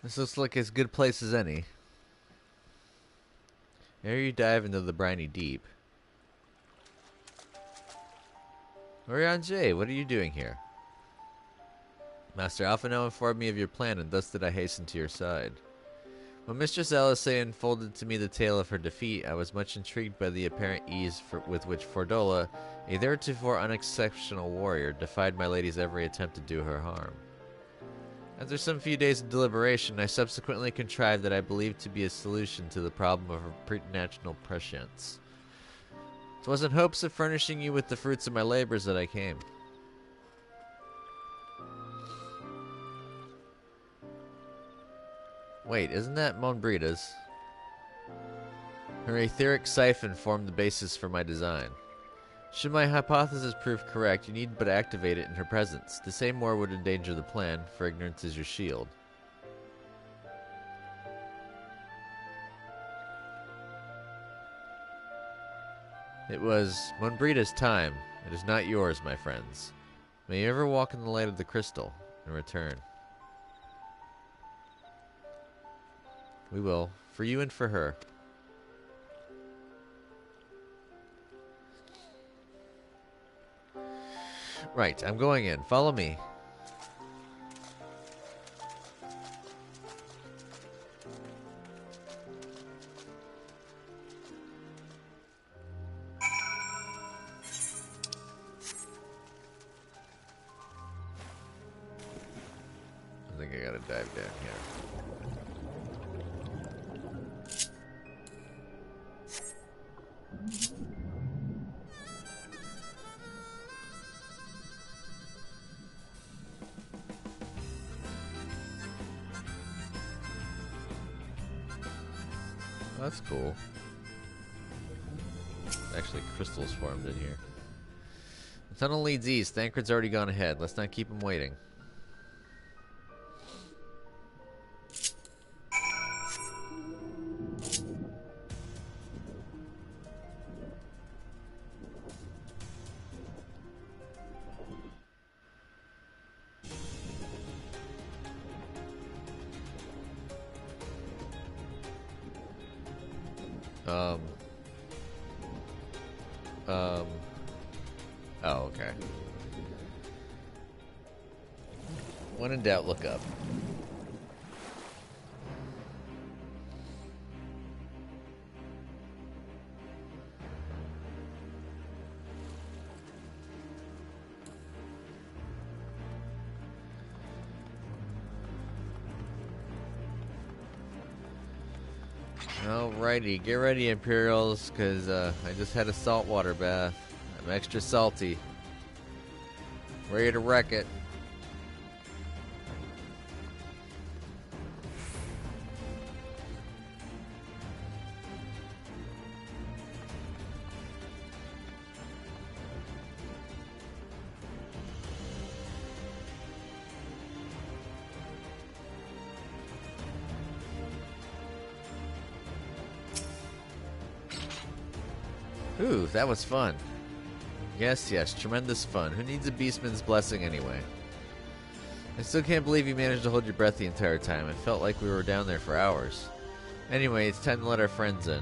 This looks like as good a place as any. Ere you dive into the briny deep. Orion, what are you doing here? Master Alphino informed me of your plan, and thus did I hasten to your side. When Mistress Elisay unfolded to me the tale of her defeat, I was much intrigued by the apparent ease with which Fordola, a theretofore unexceptional warrior, defied my lady's every attempt to do her harm. After some few days of deliberation, I subsequently contrived that I believed to be a solution to the problem of her preternatural prescience. It was in hopes of furnishing you with the fruits of my labors that I came. Wait, isn't that Monbrida's? Her etheric siphon formed the basis for my design. Should my hypothesis prove correct, you need but activate it in her presence. To say more would endanger the plan, for ignorance is your shield. It was Monbrida's time. It is not yours, my friends. May you ever walk in the light of the crystal and return. We will, for you and for her. Right, I'm going in. Follow me. I think I gotta dive down here. That's cool. Actually, crystals formed in here. The tunnel leads east. Thancred's already gone ahead. Let's not keep him waiting. Oh, okay. When in doubt, look up. Alrighty, get ready, Imperials, because I just had a saltwater bath. I'm extra salty. Ready to wreck it. Ooh, that was fun. Yes, tremendous fun. Who needs a beastman's blessing anyway? I still can't believe you managed to hold your breath the entire time. It felt like we were down there for hours. Anyway, it's time to let our friends in.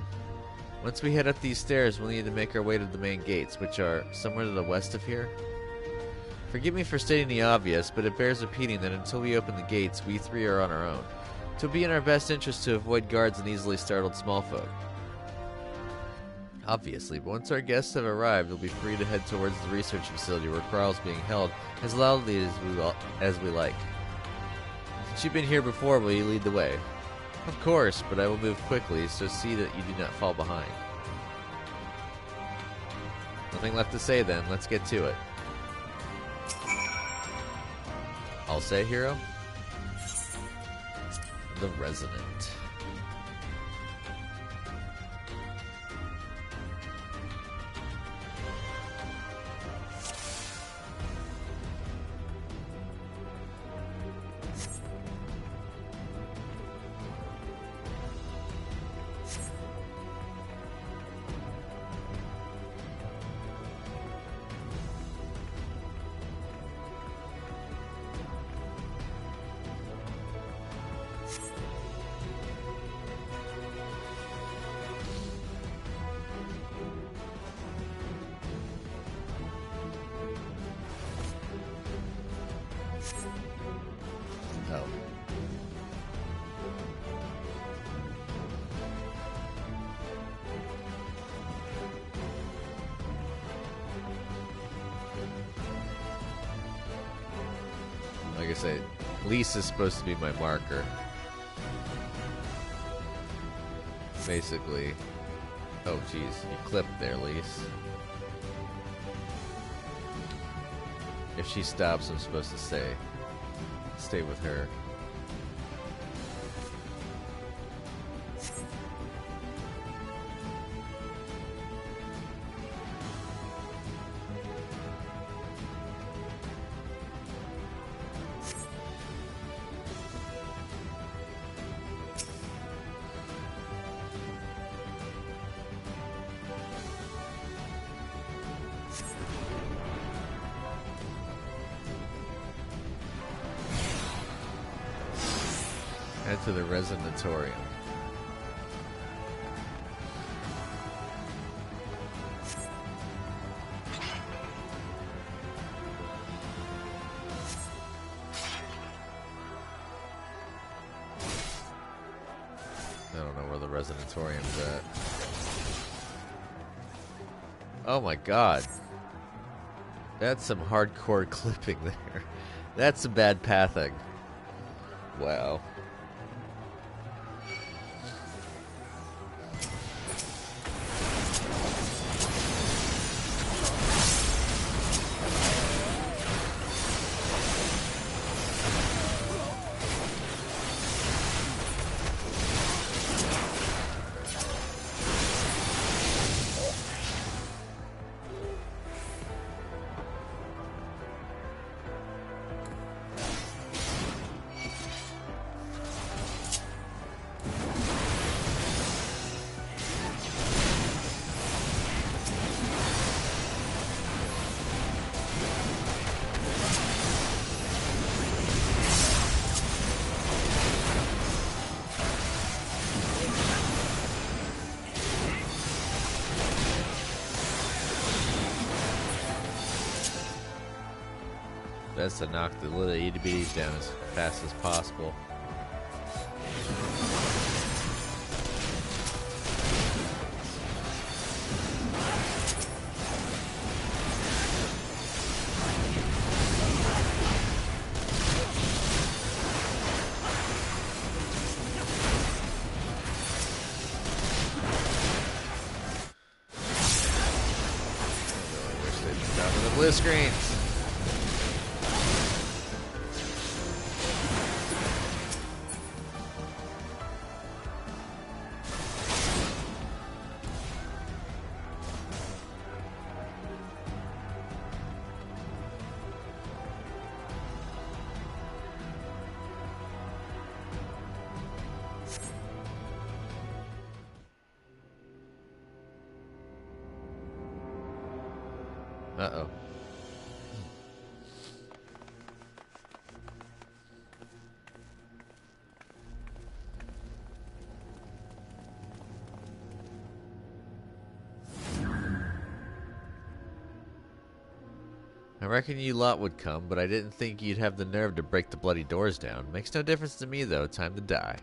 Once we head up these stairs, we'll need to make our way to the main gates, which are somewhere to the west of here. Forgive me for stating the obvious, but it bears repeating that until we open the gates, we three are on our own. It will be in our best interest to avoid guards and easily startled small folk. Obviously, but once our guests have arrived, we'll be free to head towards the research facility where trials being held as loudly as we like. Since you've been here before, will you lead the way? Of course, but I will move quickly, so see that you do not fall behind. Nothing left to say then, let's get to it. All say, hero? The Resonant. Oh. Like I say, Lise is supposed to be my marker. Basically. Oh, jeez. You clipped there, Lise. If she stops, I'm supposed to stay with her. Head to the Resonatorium. I don't know where the Resonatorium's at. Oh my god. That's some hardcore clipping there. That's some bad pathing. Wow. best to knock the little itty bitties down as fast as possible. Blue screens. Uh-oh. I reckon you lot would come, but I didn't think you'd have the nerve to break the bloody doors down. Makes no difference to me, though. Time to die.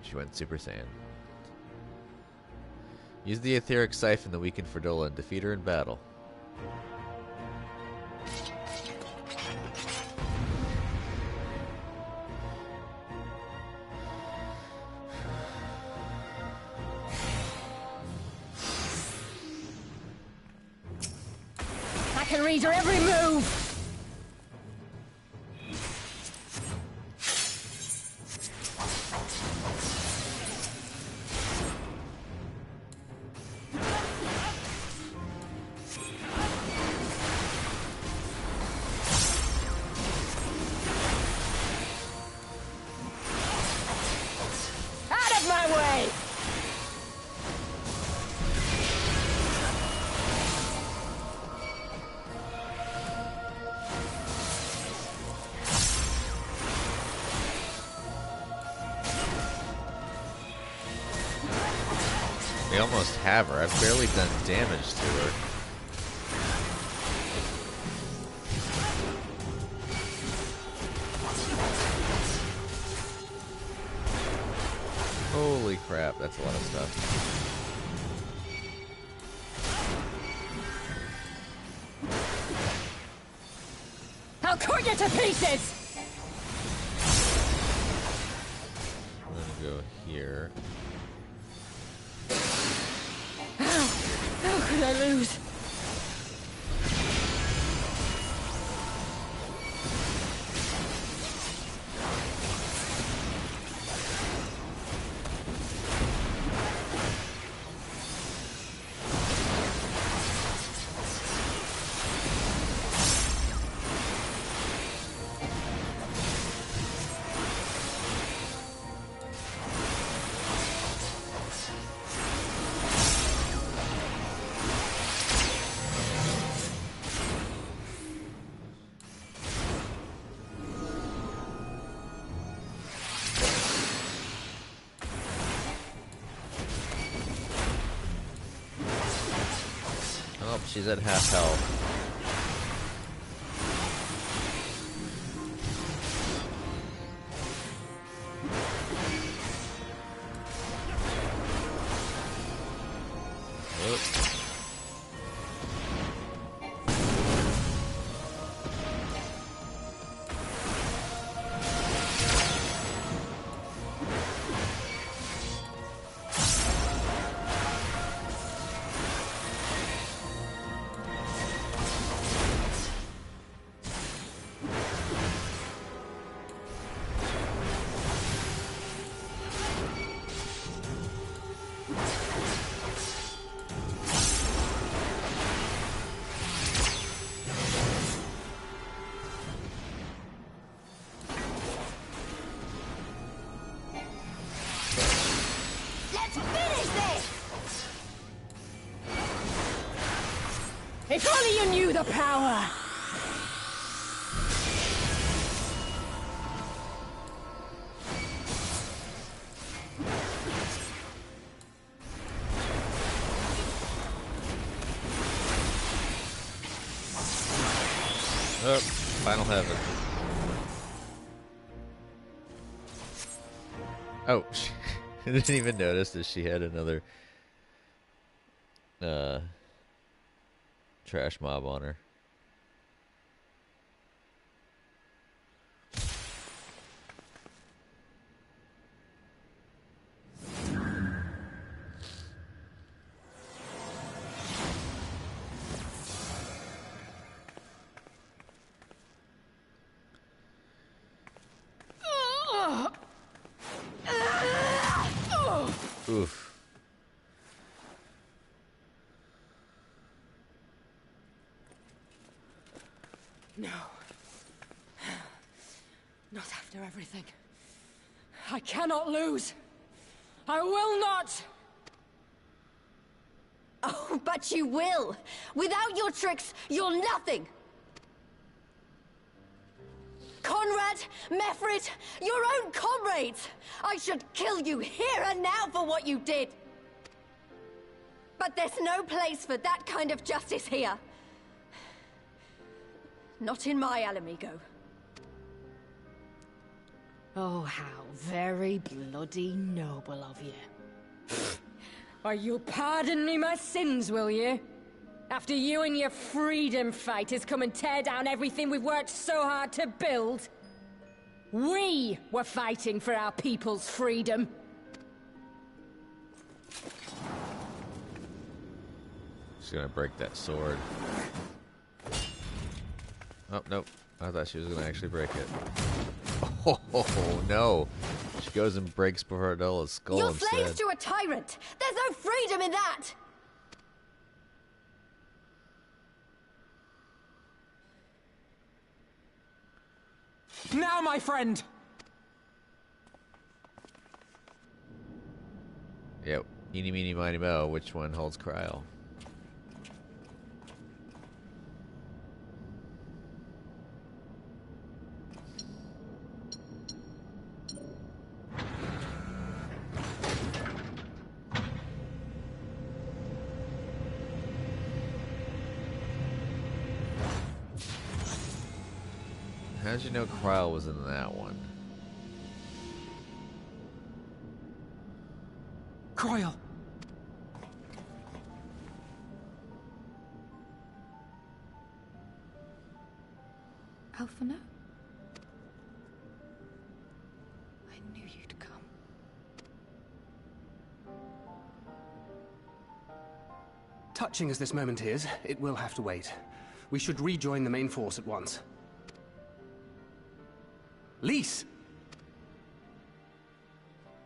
She went Super Saiyan. Use the etheric siphon to weaken Fordola and defeat her in battle. I can read her every move! We almost have her. I've barely done damage to her. Holy crap, that's a lot of stuff. I'll cut you to pieces! I'm gonna go here. How could I lose? Oh, she's at half health. If only you knew the power! Oh, final heaven. Oh, I didn't even notice that she had another trash mob on her. Oof. No. Not after everything. I cannot lose. I will not! Oh, but you will! Without your tricks, you're nothing! Conrad, Mefrit, your own comrades! I should kill you here and now for what you did! But there's no place for that kind of justice here. Not in my Alamigo. Oh, how very bloody noble of you. Or you'll pardon me my sins, will you? After you and your freedom fighters come and tear down everything we've worked so hard to build? We were fighting for our people's freedom. She's gonna break that sword. Oh, nope. I thought she was gonna actually break it. Oh, no. She goes and breaks Bordola's skull You're instead. slaves to a tyrant! There's no freedom in that! Now, my friend! Yep. Eeny, meeny, miny, mo. Which one holds Cryle? How'd you know Cryle was in that one? Cryle! Alphino? I knew you'd come. Touching as this moment is, it will have to wait. We should rejoin the main force at once. Lise!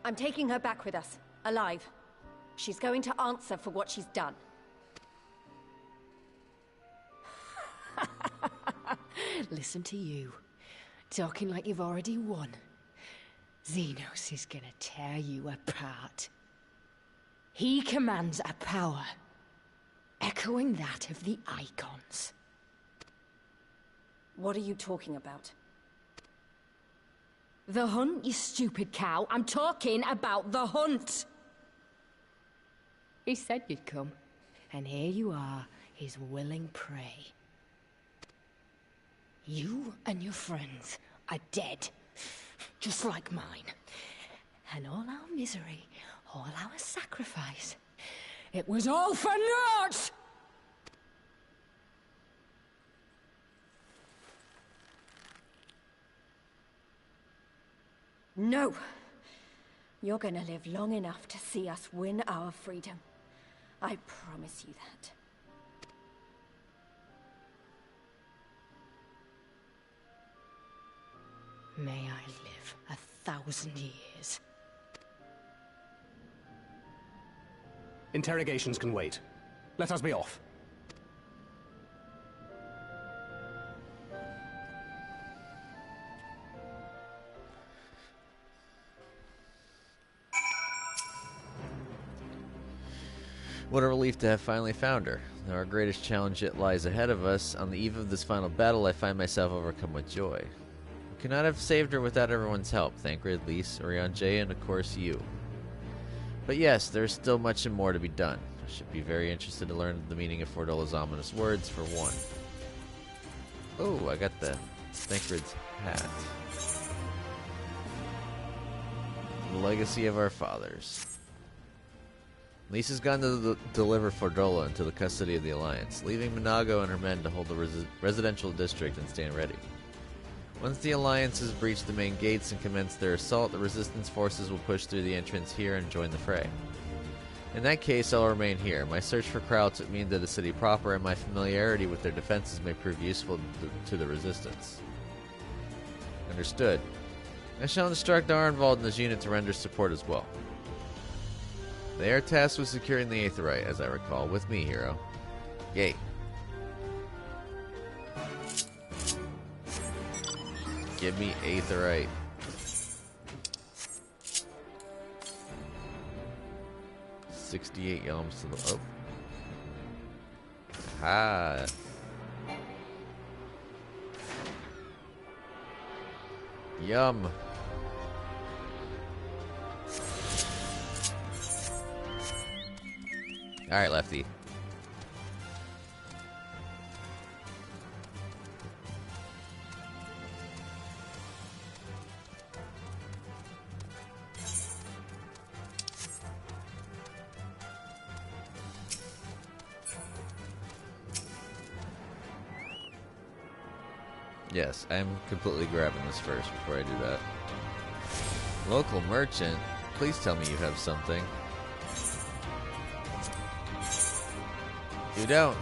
I'm taking her back with us, alive. She's going to answer for what she's done. Listen to you. Talking like you've already won. Xenos is gonna tear you apart. He commands a power, echoing that of the Icons. What are you talking about? The hunt, you stupid cow. I'm talking about the hunt. He said you'd come, and here you are, his willing prey. You and your friends are dead, just like mine. And all our misery, all our sacrifice, it was all for naught! No! You're gonna live long enough to see us win our freedom. I promise you that. May I live 1,000 years. Interrogations can wait. Let us be off. What a relief to have finally found her. Though our greatest challenge yet lies ahead of us, on the eve of this final battle I find myself overcome with joy. We could not have saved her without everyone's help, Thancred, Lise, Orion J, and of course you. But yes, there's still much and more to be done. I should be very interested to learn the meaning of Fordola's ominous words, for one. Oh, I got the Thancred's hat. The legacy of our fathers. Lys has gone to deliver Fordola into the custody of the Alliance, leaving Minago and her men to hold the residential district and stand ready. Once the Alliance has breached the main gates and commenced their assault, the Resistance forces will push through the entrance here and join the fray. In that case, I'll remain here. My search for Krau took me into the city proper, and my familiarity with their defenses may prove useful to the Resistance. Understood. I shall instruct Arnvald and his unit to render support as well. They are tasked with securing the Aetherite, as I recall. With me, hero. Yay. Give me Aetherite. $68 yums to the... Oh. Ha. Yum. Alright, Lefty. Yes, I'm completely grabbing this first before I do that. Local merchant, please tell me you have something. You don't.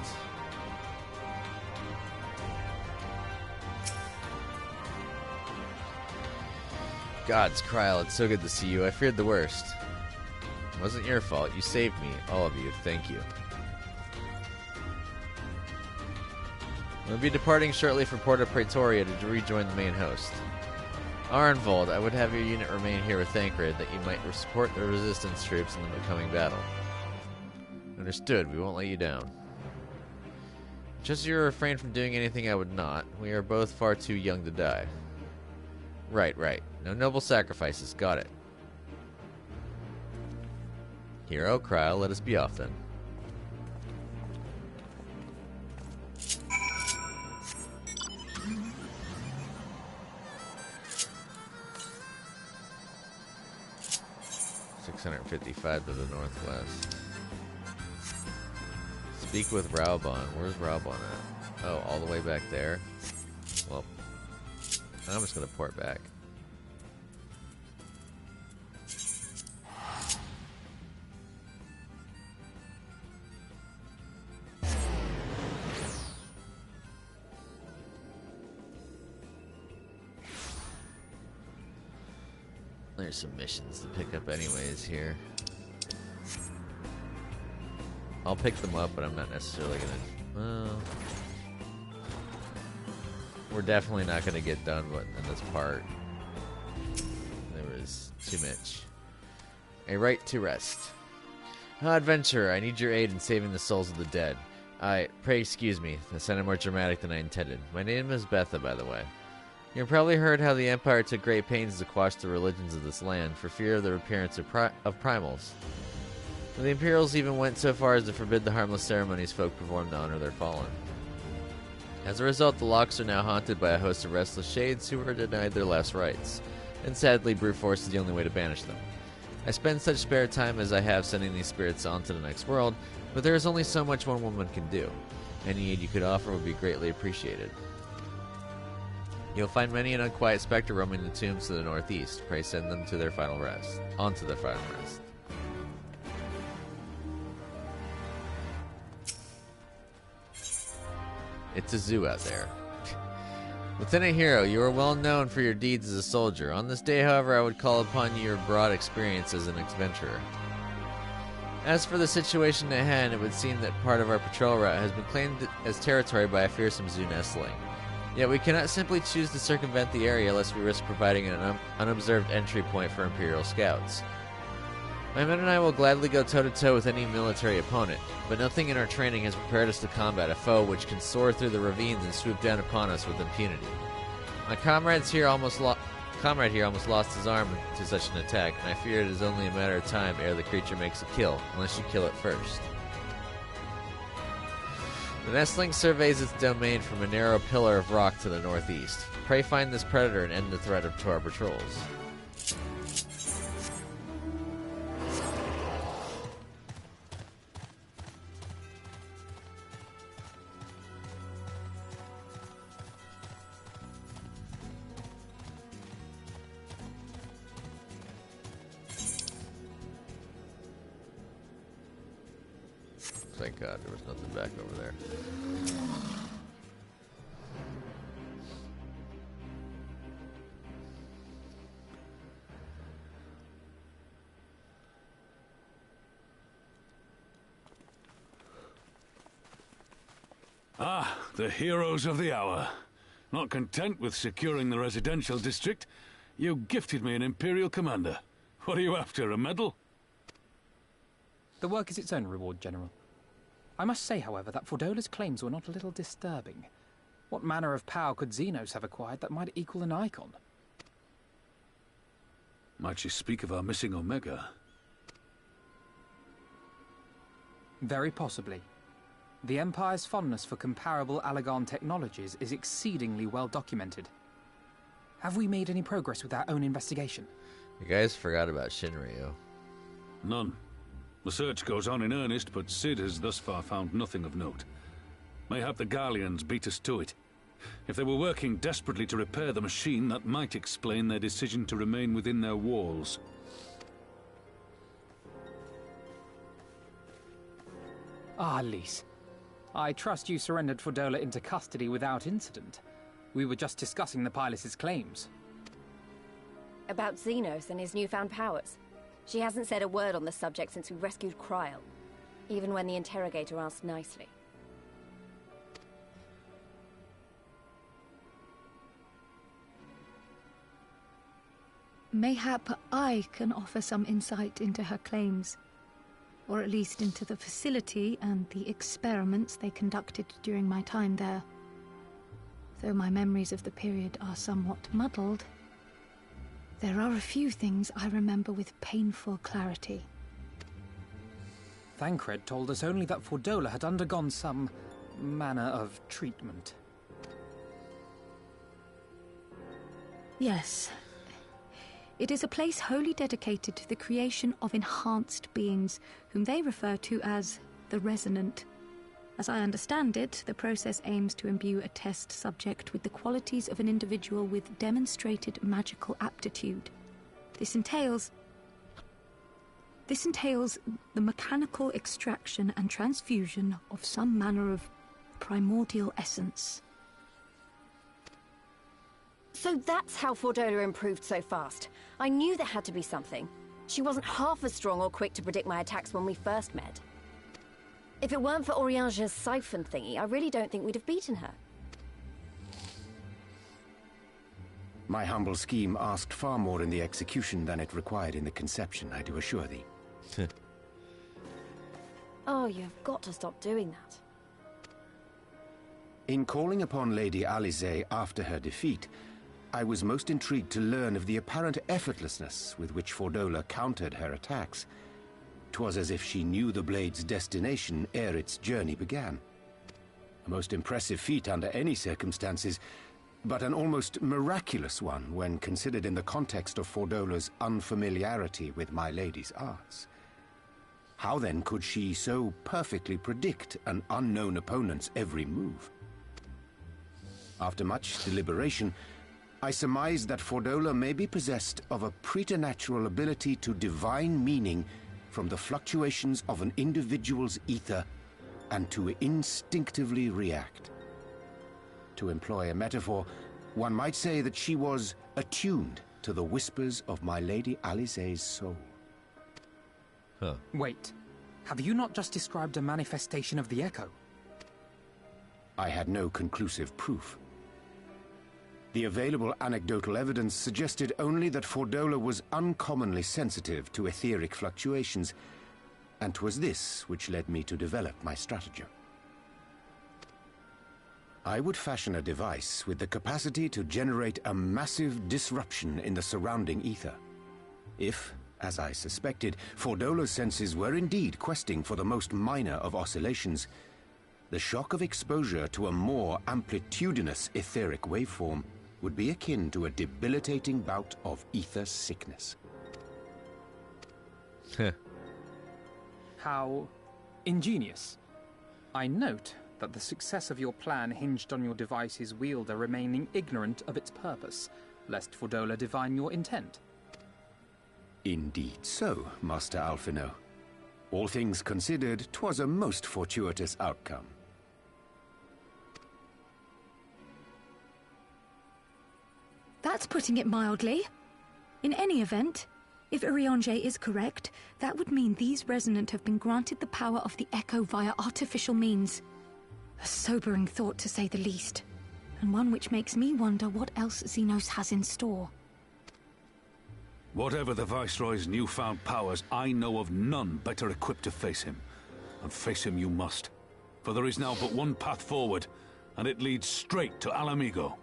Gods, Kryl, it's so good to see you. I feared the worst. It wasn't your fault. You saved me, all of you. Thank you. We'll be departing shortly for Porta Praetoria to rejoin the main host. Arnvald, I would have your unit remain here with Thancred that you might support the resistance troops in the coming battle. Understood, we won't let you down. Just as you refrain from doing anything I would not, we are both far too young to die. Right. No noble sacrifices, got it. Hero, Kryl, let us be off then. $655 to the northwest. Speak with Raubon. Where's Raubon at? Oh, all the way back there? Well, I'm just going to port back. There's some missions to pick up anyways here. I'll pick them up, but I'm not necessarily gonna... we're definitely not gonna get done in this part. There was too much. A right to rest. Adventurer, I need your aid in saving the souls of the dead. Pray excuse me, that sounded more dramatic than I intended. My name is Betha, by the way. You've probably heard how the Empire took great pains to quash the religions of this land for fear of the appearance of primals. The Imperials even went so far as to forbid the harmless ceremonies folk performed to honor their fallen. As a result, the Locks are now haunted by a host of restless shades who are denied their last rites, and sadly, brute force is the only way to banish them. I spend such spare time as I have sending these spirits on to the next world, but there is only so much one woman can do. Any aid you could offer would be greatly appreciated. You'll find many an unquiet spectre roaming the tombs to the northeast. Pray send them to their final rest. On to their final rest. It's a zoo out there. Lieutenant Hero, you are well known for your deeds as a soldier. On this day, however, I would call upon your broad experience as an adventurer. As for the situation at hand, it would seem that part of our patrol route has been claimed as territory by a fearsome zoo nestling. Yet we cannot simply choose to circumvent the area lest we risk providing an unobserved entry point for Imperial scouts. My men and I will gladly go toe-to-toe with any military opponent, but nothing in our training has prepared us to combat a foe which can soar through the ravines and swoop down upon us with impunity. My comrade here almost lost his arm to such an attack, and I fear it is only a matter of time ere the creature makes a kill, unless you kill it first. The nestling surveys its domain from a narrow pillar of rock to the northeast. Pray find this predator and end the threat to our patrols. Thank God there was nothing back over there. Ah, the heroes of the hour. Not content with securing the residential district, you gifted me an Imperial commander. What are you after, a medal? The work is its own reward, General. I must say, however, that Fordola's claims were not a little disturbing. What manner of power could Xenos have acquired that might equal an icon? Might she speak of our missing Omega? Very possibly. The Empire's fondness for comparable Allagan technologies is exceedingly well documented. Have we made any progress with our own investigation? You guys forgot about Shinryu. None. The search goes on in earnest, but Cid has thus far found nothing of note. Mayhap the Garleans beat us to it. If they were working desperately to repair the machine, that might explain their decision to remain within their walls. Ah, Lys. I trust you surrendered Fordola into custody without incident. We were just discussing the pilot's claims. About Xenos and his newfound powers. She hasn't said a word on the subject since we rescued Kryl, even when the interrogator asked nicely. Mayhap I can offer some insight into her claims, or at least into the facility and the experiments they conducted during my time there. Though my memories of the period are somewhat muddled, there are a few things I remember with painful clarity. Thancred told us only that Fordola had undergone some manner of treatment. Yes. It is a place wholly dedicated to the creation of enhanced beings, whom they refer to as the Resonant. As I understand it, the process aims to imbue a test subject with the qualities of an individual with demonstrated magical aptitude. This entails the mechanical extraction and transfusion of some manner of primordial essence. So that's how Fordola improved so fast. I knew there had to be something. She wasn't half as strong or quick to predict my attacks when we first met. If it weren't for Oriange's siphon thingy, I really don't think we'd have beaten her. My humble scheme asked far more in the execution than it required in the conception, I do assure thee. Oh, you've got to stop doing that. In calling upon Lady Alisaie after her defeat, I was most intrigued to learn of the apparent effortlessness with which Fordola countered her attacks. 'Twas as if she knew the blade's destination ere its journey began. A most impressive feat under any circumstances, but an almost miraculous one when considered in the context of Fordola's unfamiliarity with my lady's arts. How then could she so perfectly predict an unknown opponent's every move? After much deliberation, I surmised that Fordola may be possessed of a preternatural ability to divine meaning from the fluctuations of an individual's ether and to instinctively react. To employ a metaphor, one might say that she was attuned to the whispers of my Lady Alisaie's soul. Huh. Wait, have you not just described a manifestation of the Echo? I had no conclusive proof. The available anecdotal evidence suggested only that Fordola was uncommonly sensitive to etheric fluctuations, and 'twas this which led me to develop my stratagem. I would fashion a device with the capacity to generate a massive disruption in the surrounding ether. If, as I suspected, Fordola's senses were indeed questing for the most minor of oscillations, The shock of exposure to a more amplitudinous etheric waveform would be akin to a debilitating bout of ether sickness. How ingenious. I note that the success of your plan hinged on your device's wielder remaining ignorant of its purpose, lest Fordola divine your intent. Indeed so, Master Alphino. All things considered, 'twas a most fortuitous outcome. That's putting it mildly. In any event, if Urianger is correct, that would mean these Resonant have been granted the power of the Echo via artificial means. A sobering thought, to say the least, and one which makes me wonder what else Xenos has in store. Whatever the Viceroy's newfound powers, I know of none better equipped to face him. And face him you must. For there is now but one path forward, and it leads straight to Alamigo.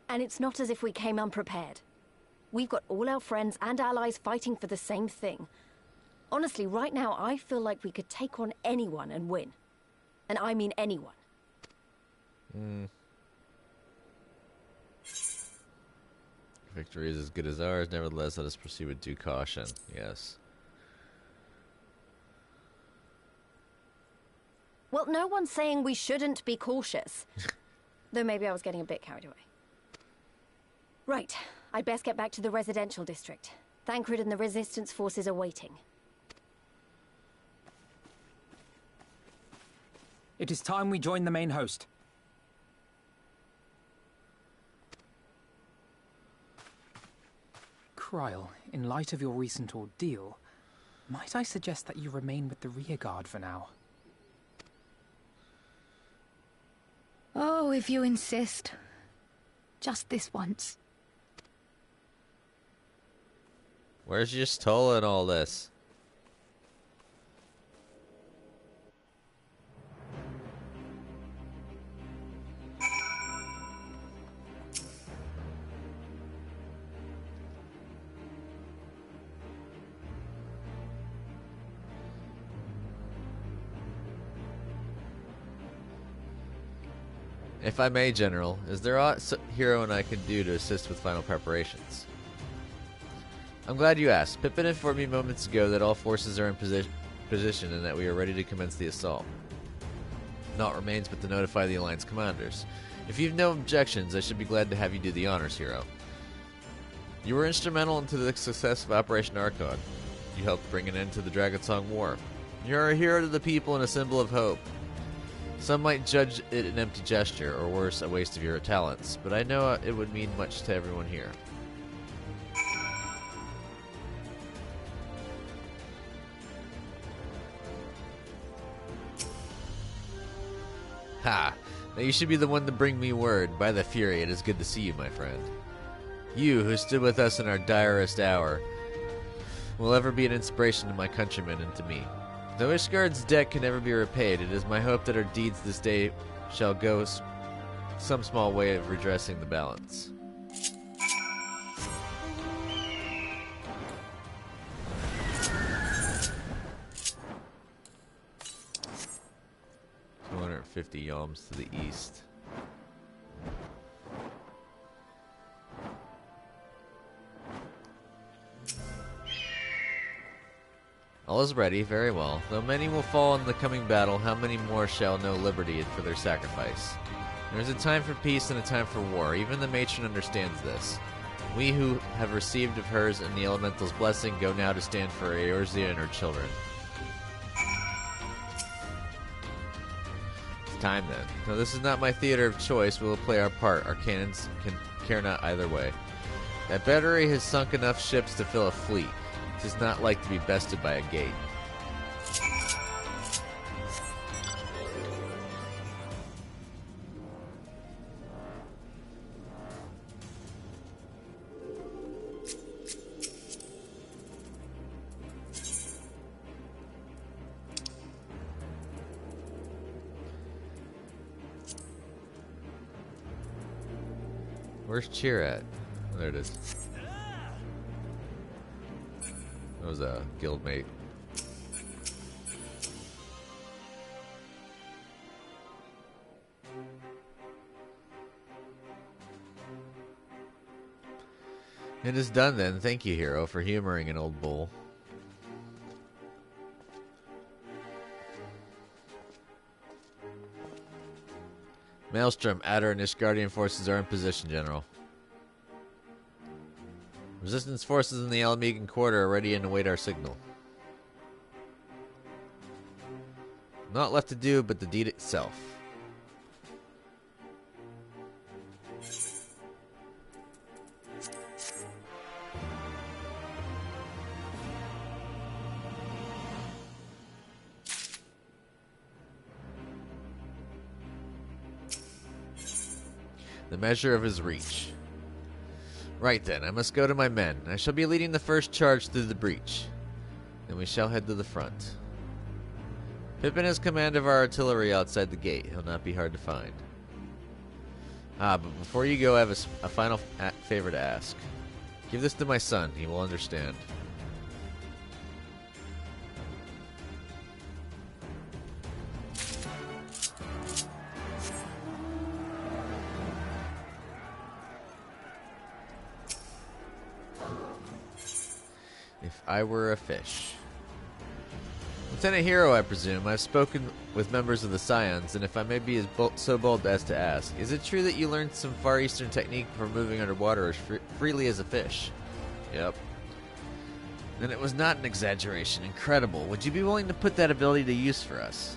And it's not as if we came unprepared. We've got all our friends and allies fighting for the same thing. Honestly, right now, I feel like we could take on anyone and win. And I mean anyone. Victory is as good as ours. Nevertheless, let us proceed with due caution. Yes. Well, no one's saying we shouldn't be cautious. Though maybe I was getting a bit carried away. Right. I'd best get back to the residential district. Thancred and the Resistance forces are waiting. It is time we join the main host. Kryl, in light of your recent ordeal, might I suggest that you remain with the rearguard for now? Oh, if you insist. Just this once. Where's your Stola and all this? If I may, General, is there aught Hero and I can do to assist with final preparations? I'm glad you asked. Pippin informed me moments ago that all forces are in position and that we are ready to commence the assault. Naught remains but to notify the Alliance commanders. If you've no objections, I should be glad to have you do the honors, Hero. You were instrumental into the success of Operation Archon. You helped bring an end to the Dragonsong War. You're a hero to the people and a symbol of hope. Some might judge it an empty gesture, or worse, a waste of your talents, but I know it would mean much to everyone here. Ha! Now you should be the one to bring me word. By the Fury, it is good to see you, my friend. You, who stood with us in our direst hour, will ever be an inspiration to my countrymen and to me. Though Ishgard's debt can never be repaid, it is my hope that our deeds this day shall go some small way of redressing the balance. $250 yalms to the east. All is ready, very well. Though many will fall in the coming battle, how many more shall know liberty for their sacrifice? There is a time for peace and a time for war. Even the matron understands this. We who have received of hers and the elemental's blessing go now to stand for Eorzea and her children. It's time then. Though this is not my theater of choice, we will play our part. Our cannons can care not either way. That battery has sunk enough ships to fill a fleet. It is not like to be bested by a gate. Where's Cheer at? Oh, there it is. That was a guildmate. It is done then. Thank you, hero, for humoring an old bull. Maelstrom, Adder, and Ishgardian forces are in position, General. Resistance forces in the Alamegan quarter are ready and await our signal. Not left to do but the deed itself. The measure of his reach. Right then, I must go to my men. I shall be leading the first charge through the breach. Then we shall head to the front. Pippin has command of our artillery outside the gate. He'll not be hard to find. But before you go, I have a final favor to ask. Give this to my son. He will understand. If I were a fish. Lieutenant Hero, I presume. I've spoken with members of the Scions, and if I may be so bold as to ask, is it true that you learned some Far Eastern technique for moving underwater as freely as a fish? Yep. Then it was not an exaggeration. Incredible. Would you be willing to put that ability to use for us?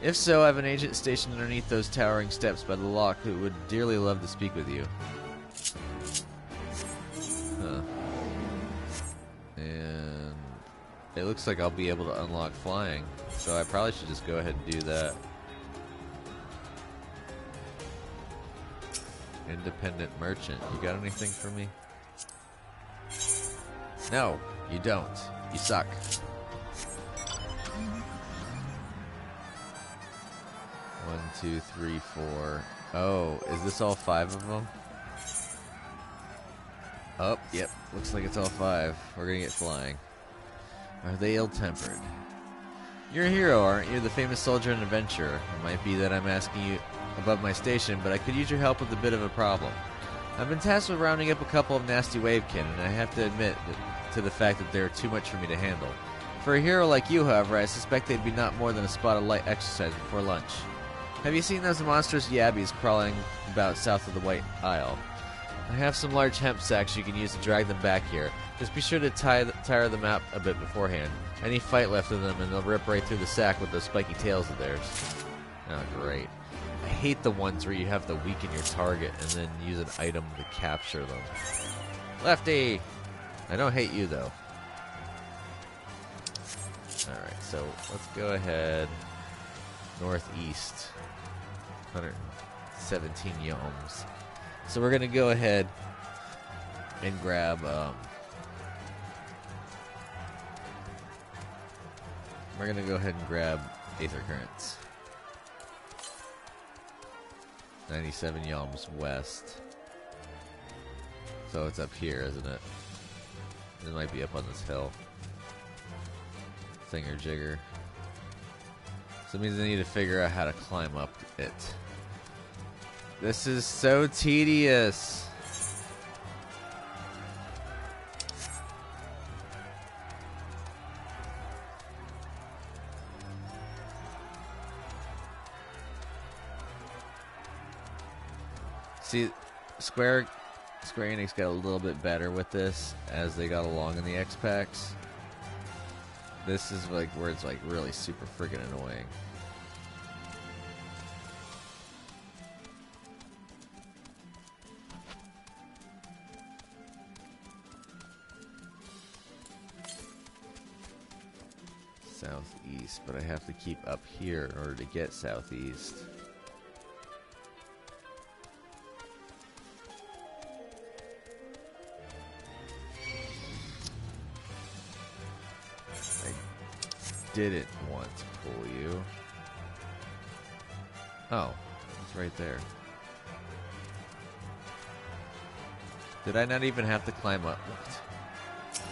If so, I have an agent stationed underneath those towering steps by the lock who would dearly love to speak with you. Huh. And it looks like I'll be able to unlock flying, so I probably should just go ahead and do that. Independent merchant. You got anything for me? No, you don't. You suck. 1, 2, 3, 4. Oh, is this all 5 of them? Oh, yep. Looks like it's all 5. We're gonna get flying. Are they ill-tempered? You're a hero, aren't you? The famous soldier and adventurer. It might be that I'm asking you above my station, but I could use your help with a bit of a problem. I've been tasked with rounding up a couple of nasty wavekin, and I have to admit to the fact that they're too much for me to handle. For a hero like you, however, I suspect they'd be not more than a spot of light exercise before lunch. Have you seen those monstrous yabbies crawling about south of the White Isle? I have some large hemp sacks you can use to drag them back here. Just be sure to tire them out a bit beforehand. Any fight left in them and they'll rip right through the sack with those spiky tails of theirs. Oh, great. I hate the ones where you have to weaken your target and then use an item to capture them. Lefty! I don't hate you, though. Alright, so let's go ahead. Northeast. 117 yalms. So we're going to go ahead and grab... we're going to go ahead and grab Aether Currents. 97 yalms west. So it's up here, isn't it? It might be up on this hill. Thinger-jigger. So it means I need to figure out how to climb up it. This is so tedious. See, Square Enix got a little bit better with this as they got along in the X-Packs. This is like where it's like really super friggin' annoying. Southeast, but I have to keep up here in order to get southeast. Didn't want to pull you. Oh, it's right there. Did I not even have to climb up? That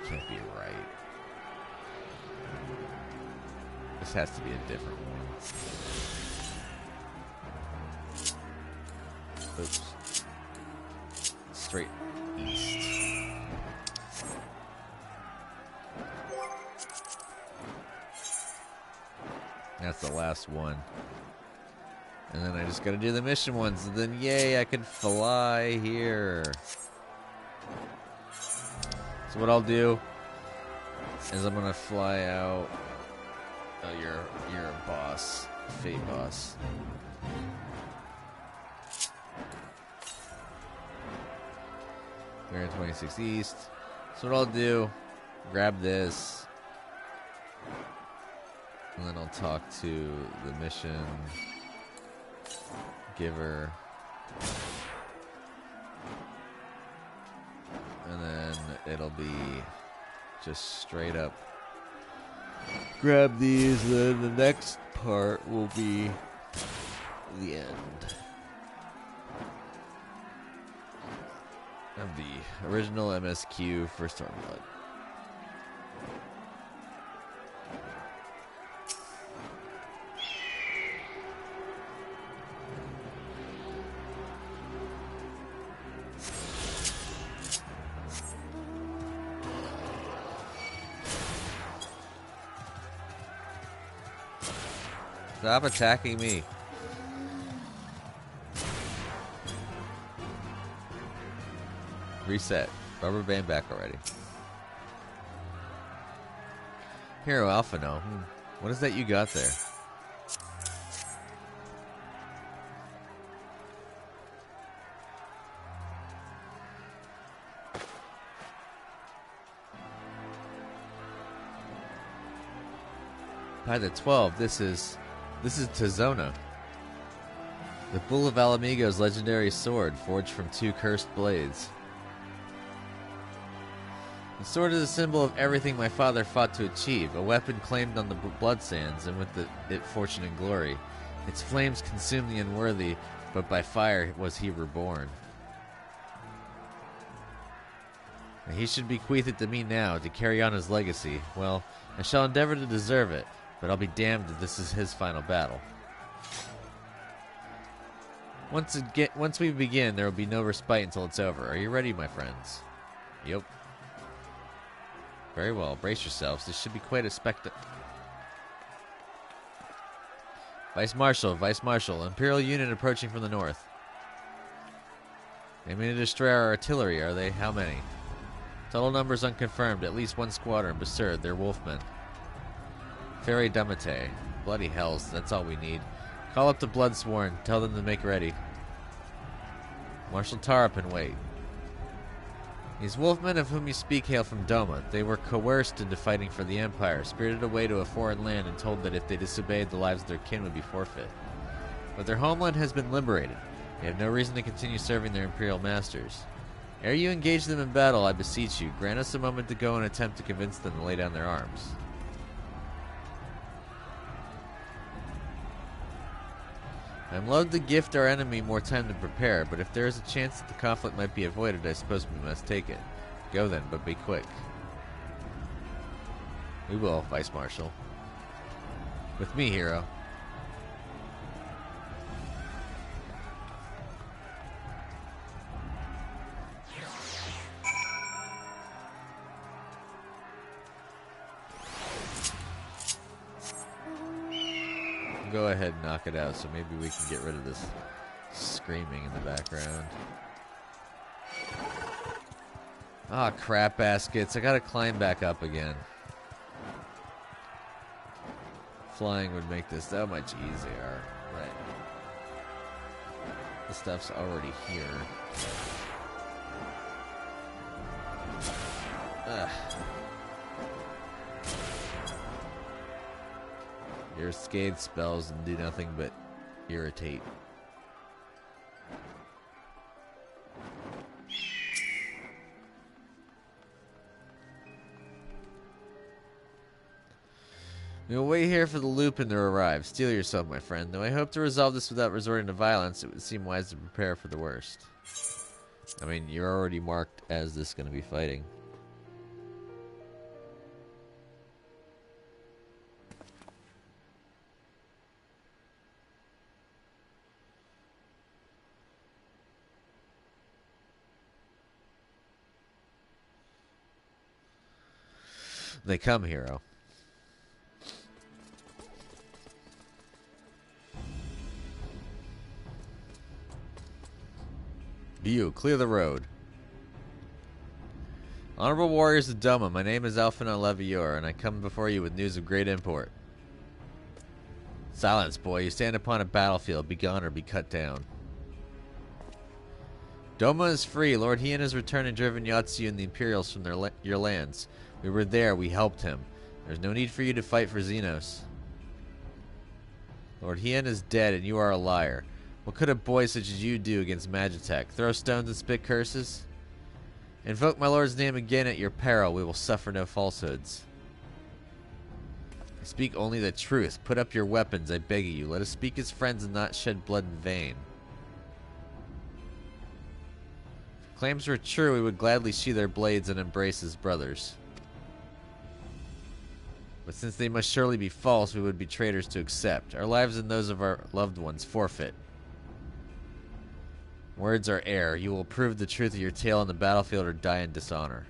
can't be right. This has to be a different one. Oops. proliferate east. That's the last one. And then I just gotta do the mission ones, and then yay, I can fly here. So what I'll do is I'm gonna fly out. Oh, you're a boss. Fate boss. 326 east. So what I'll do, grab this, and then I'll talk to the mission giver, and then it'll be just straight up grab these, and then the next part will be the end of the original MSQ for Stormblood. Stop attacking me. Reset. Rubber band back already. Hero Alpha, no. What is that you got there? By the 12, this is Tizona. The Bull of Alamigo's legendary sword, forged from 2 cursed blades. The sword is a symbol of everything my father fought to achieve, a weapon claimed on the blood sands, and with it fortune and glory. Its flames consumed the unworthy, but by fire was he reborn. And he should bequeath it to me now, to carry on his legacy. Well, I shall endeavor to deserve it, but I'll be damned if this is his final battle. Once we begin, there will be no respite until it's over. Are you ready, my friends? Yep. Very well. Brace yourselves. This should be quite a spectacle. Vice Marshal. Imperial unit approaching from the north. Aiming to destroy our artillery, are they? How many? Total numbers unconfirmed. At least 1 squadron. Absurd. They're wolfmen. Ferry Damate. Bloody hells. That's all we need. Call up the Bloodsworn. Tell them to make ready. Marshal Tarapin, wait. These wolfmen of whom you speak hail from Doma. They were coerced into fighting for the Empire, spirited away to a foreign land and told that if they disobeyed, the lives of their kin would be forfeit. But their homeland has been liberated. They have no reason to continue serving their Imperial masters. Ere you engage them in battle, I beseech you, grant us a moment to go and attempt to convince them to lay down their arms. I am loath to gift our enemy more time to prepare, but if there is a chance that the conflict might be avoided, I suppose we must take it. Go then, but be quick. We will, Vice Marshal. With me, hero. Go ahead and knock it out, so maybe we can get rid of this screaming in the background. Ah, crap baskets. I gotta climb back up again. Flying would make this that much easier. Right. The stuff's already here. Ugh. Your scathe spells and do nothing but irritate. We will wait here for the Lupin to arrive. Steel yourself, my friend. Though I hope to resolve this without resorting to violence, it would seem wise to prepare for the worst. I mean, you're already marked as this going to be fighting. They come, hero. View, clear the road. Honorable warriors of Doma, my name is Alphina Levior, and I come before you with news of great import. Silence, boy. You stand upon a battlefield. Be gone or be cut down. Doma is free. Lord Hien has returned and driven Yatsu and the Imperials from your lands. We were there. We helped him. There's no need for you to fight for Xenos. Lord Hien is dead, and you are a liar. What could a boy such as you do against Magitech? Throw stones and spit curses? Invoke my lord's name again at your peril. We will suffer no falsehoods. I speak only the truth. Put up your weapons, I beg of you. Let us speak as friends and not shed blood in vain. If claims were true, we would gladly sheathe their blades and embrace as brothers. But since they must surely be false, we would be traitors to accept. Our lives and those of our loved ones forfeit. Words are air. You will prove the truth of your tale on the battlefield or die in dishonor.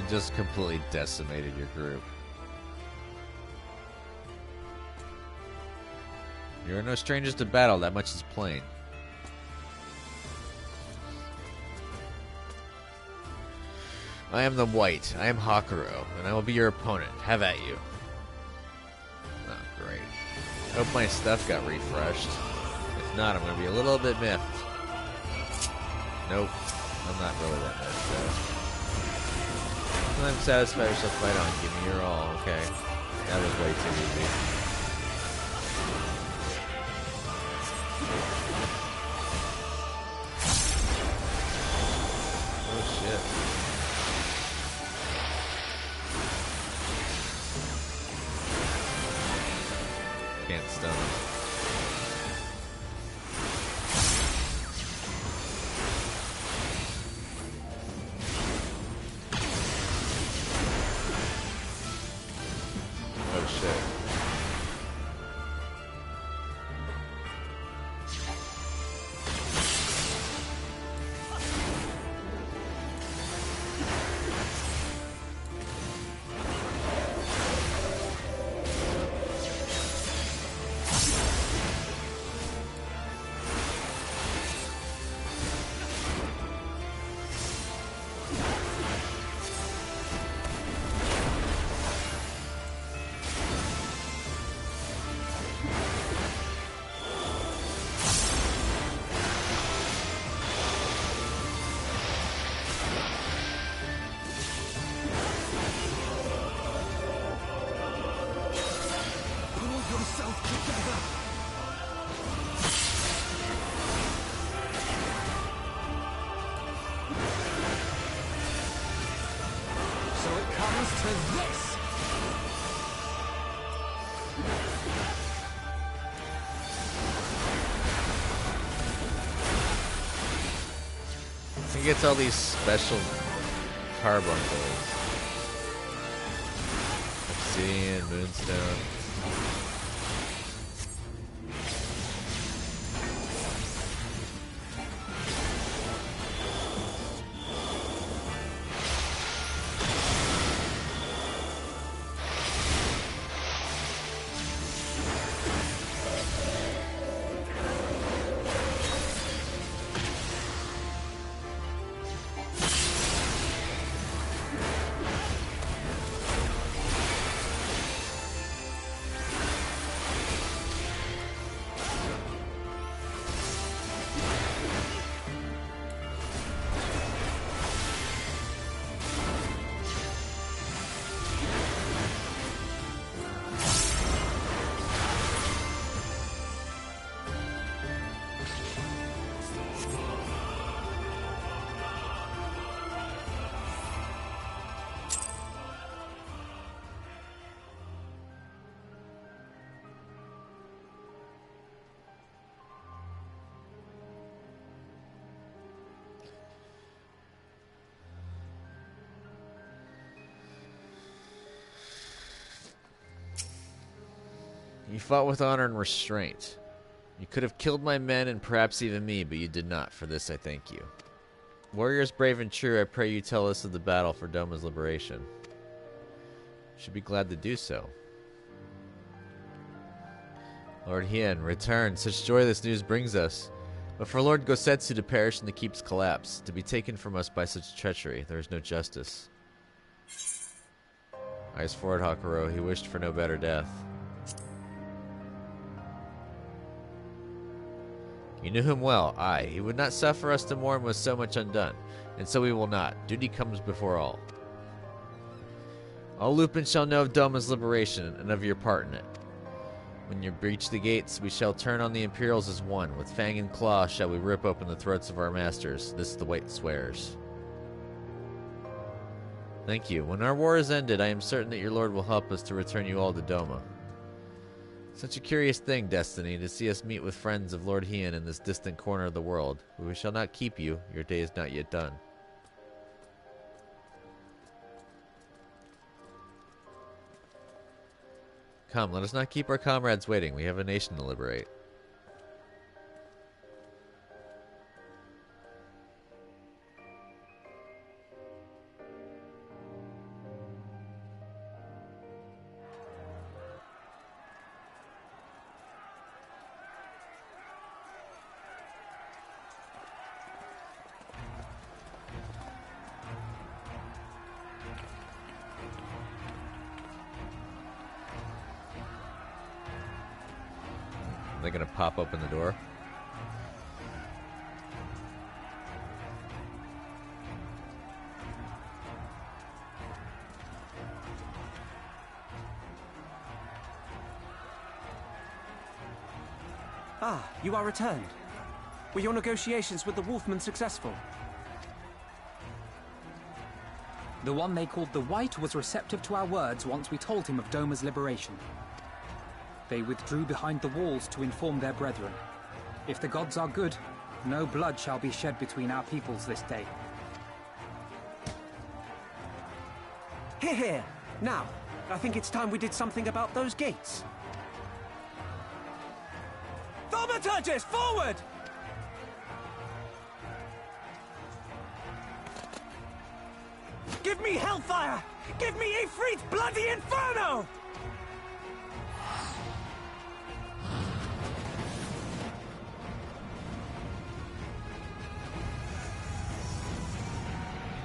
Just completely decimated your group. You are no strangers to battle, that much is plain. I am the White, I am Hakuro, and I will be your opponent. Have at you. Oh, great. Hope my stuff got refreshed. If not, I'm going to be a little bit miffed. Nope. I'm not really that miffed, though. I'm satisfied yourself, fight on. Give me your all. Okay. That was way too easy. Oh shit. Can't stun him. He gets all these special carbuncles. Obsidian, Moonstone. You fought with honor and restraint. You could have killed my men and perhaps even me, but you did not. For this I thank you. Warriors brave and true, I pray you tell us of the battle for Doma's liberation. Should be glad to do so. Lord Hien, return. Such joy this news brings us. But for Lord Gosetsu to perish in the keep's collapse, to be taken from us by such treachery, there is no justice. Eyes forward, Hakuro. He wished for no better death. You knew him well. Aye, he would not suffer us to mourn with so much undone. And so we will not. Duty comes before all. All Lupin shall know of Doma's liberation, and of your part in it. When you breach the gates, we shall turn on the Imperials as one. With fang and claw shall we rip open the throats of our masters. This the White swears. Thank you. When our war is ended, I am certain that your lord will help us to return you all to Doma. Such a curious thing, Destiny, to see us meet with friends of Lord Hien in this distant corner of the world. But we shall not keep you. Your day is not yet done. Come, let us not keep our comrades waiting. We have a nation to liberate. They're gonna pop open the door. Ah, you are returned. Were your negotiations with the Wolfman successful? The one they called the White was receptive to our words once we told him of Doma's liberation. They withdrew behind the walls to inform their brethren. If the gods are good, no blood shall be shed between our peoples this day. Hear, hear. Now, I think it's time we did something about those gates. Thaumaturgist, forward! Give me hellfire! Give me Ifrit's bloody inferno!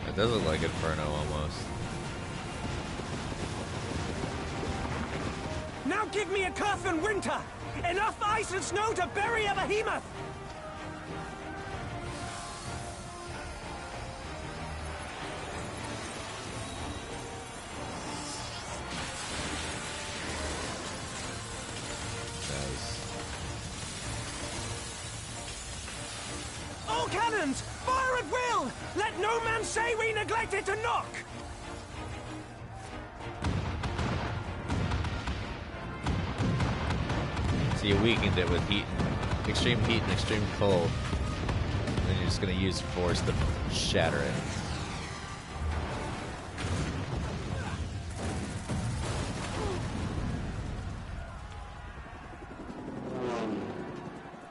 It does look like Inferno almost. Now give me a Curfin winter! Enough ice and snow to bury a behemoth! All cannons! Fire at will! Let no man say we neglected to knock! So you weakened it with heat, extreme heat and extreme cold. And then you're just going to use force to shatter it.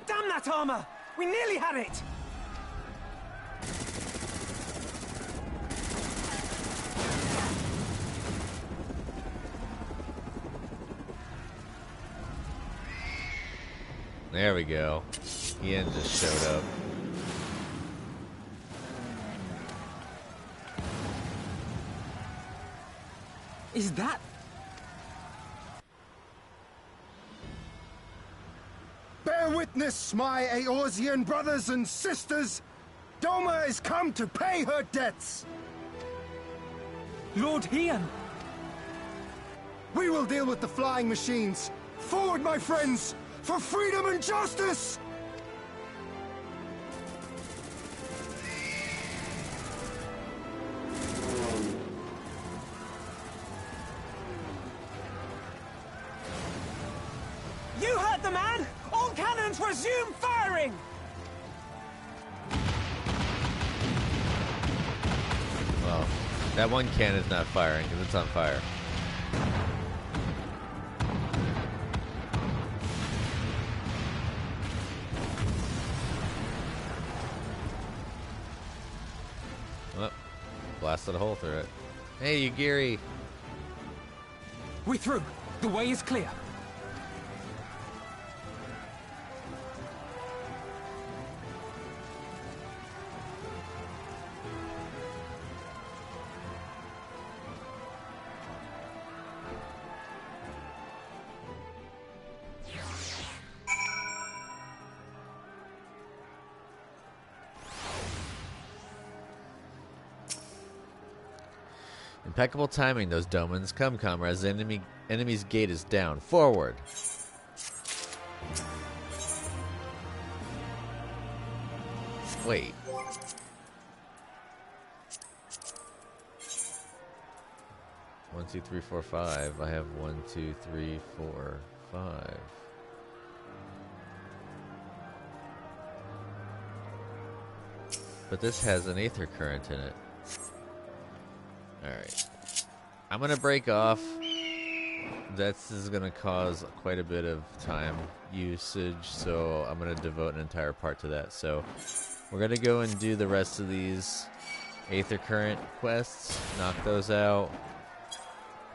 Damn that armor! We nearly had it! There we go. Ian just showed up. Is that... Bear witness, my Eorzean brothers and sisters! Doma is come to pay her debts! Lord Hien! We will deal with the flying machines! Forward, my friends! For freedom and justice! You heard the man! All cannons resume firing! Well, that one cannon's not firing because it's on fire. blasted a hole through it. Hey, you Geary. We're through. The way is clear. Impeccable timing, those Domans. Come, comrades. The enemy's gate is down. Forward. Wait. One, two, three, four, five. I have 1, 2, 3, 4, 5. But this has an aether current in it. Alright. I'm going to break off. This is going to cause quite a bit of time usage, so I'm going to devote an entire part to that. So we're going to go and do the rest of these aether current quests, knock those out,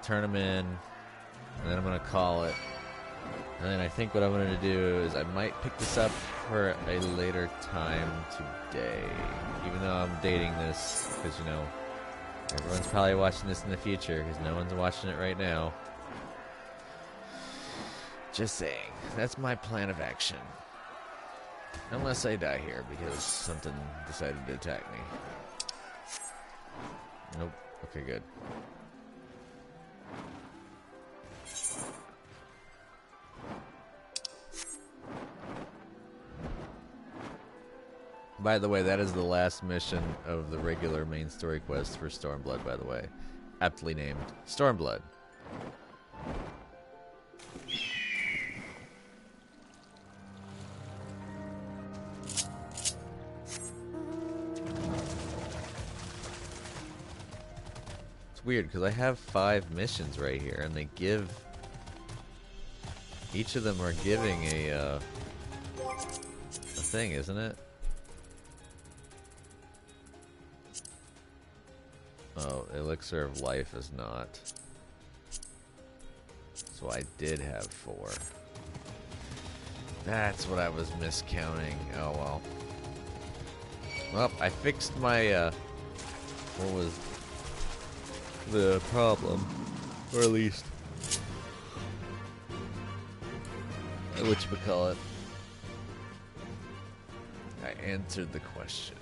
turn them in, and then I'm going to call it. And then I think what I'm going to do is I might pick this up for a later time today, even though I'm dating this, because, you know, everyone's probably watching this in the future, because no one's watching it right now. Just saying. That's my plan of action. Unless I die here, because something decided to attack me. Nope. Okay, good. By the way, that is the last mission of the regular main story quest for Stormblood, by the way. Aptly named Stormblood. It's weird, because I have 5 missions right here, and they give... Each of them are giving a thing, isn't it? Oh, Elixir of Life is not. So I did have 4. That's what I was miscounting. Oh well. Well, I fixed my, what was the problem? Or at least, whatchamacallit? I answered the question.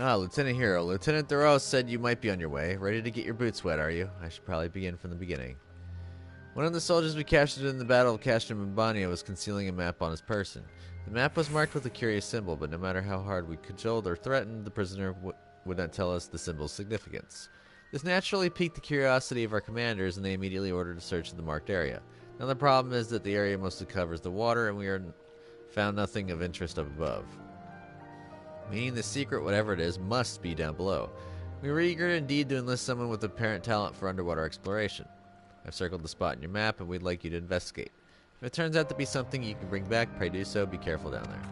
Ah, Lieutenant Hero. Lieutenant Thoreau said you might be on your way. Ready to get your boots wet, are you? I should probably begin from the beginning. One of the soldiers we captured in the Battle of Castrum and Bania was concealing a map on his person. The map was marked with a curious symbol, but no matter how hard we cajoled or threatened, the prisoner would not tell us the symbol's significance. This naturally piqued the curiosity of our commanders, and they immediately ordered a search of the marked area. Now the problem is that the area mostly covers the water, and we found nothing of interest up above. Meaning the secret, whatever it is, must be down below. We were eager indeed to enlist someone with apparent talent for underwater exploration. I've circled the spot in your map, and we'd like you to investigate. If it turns out to be something you can bring back, pray do so. Be careful down there.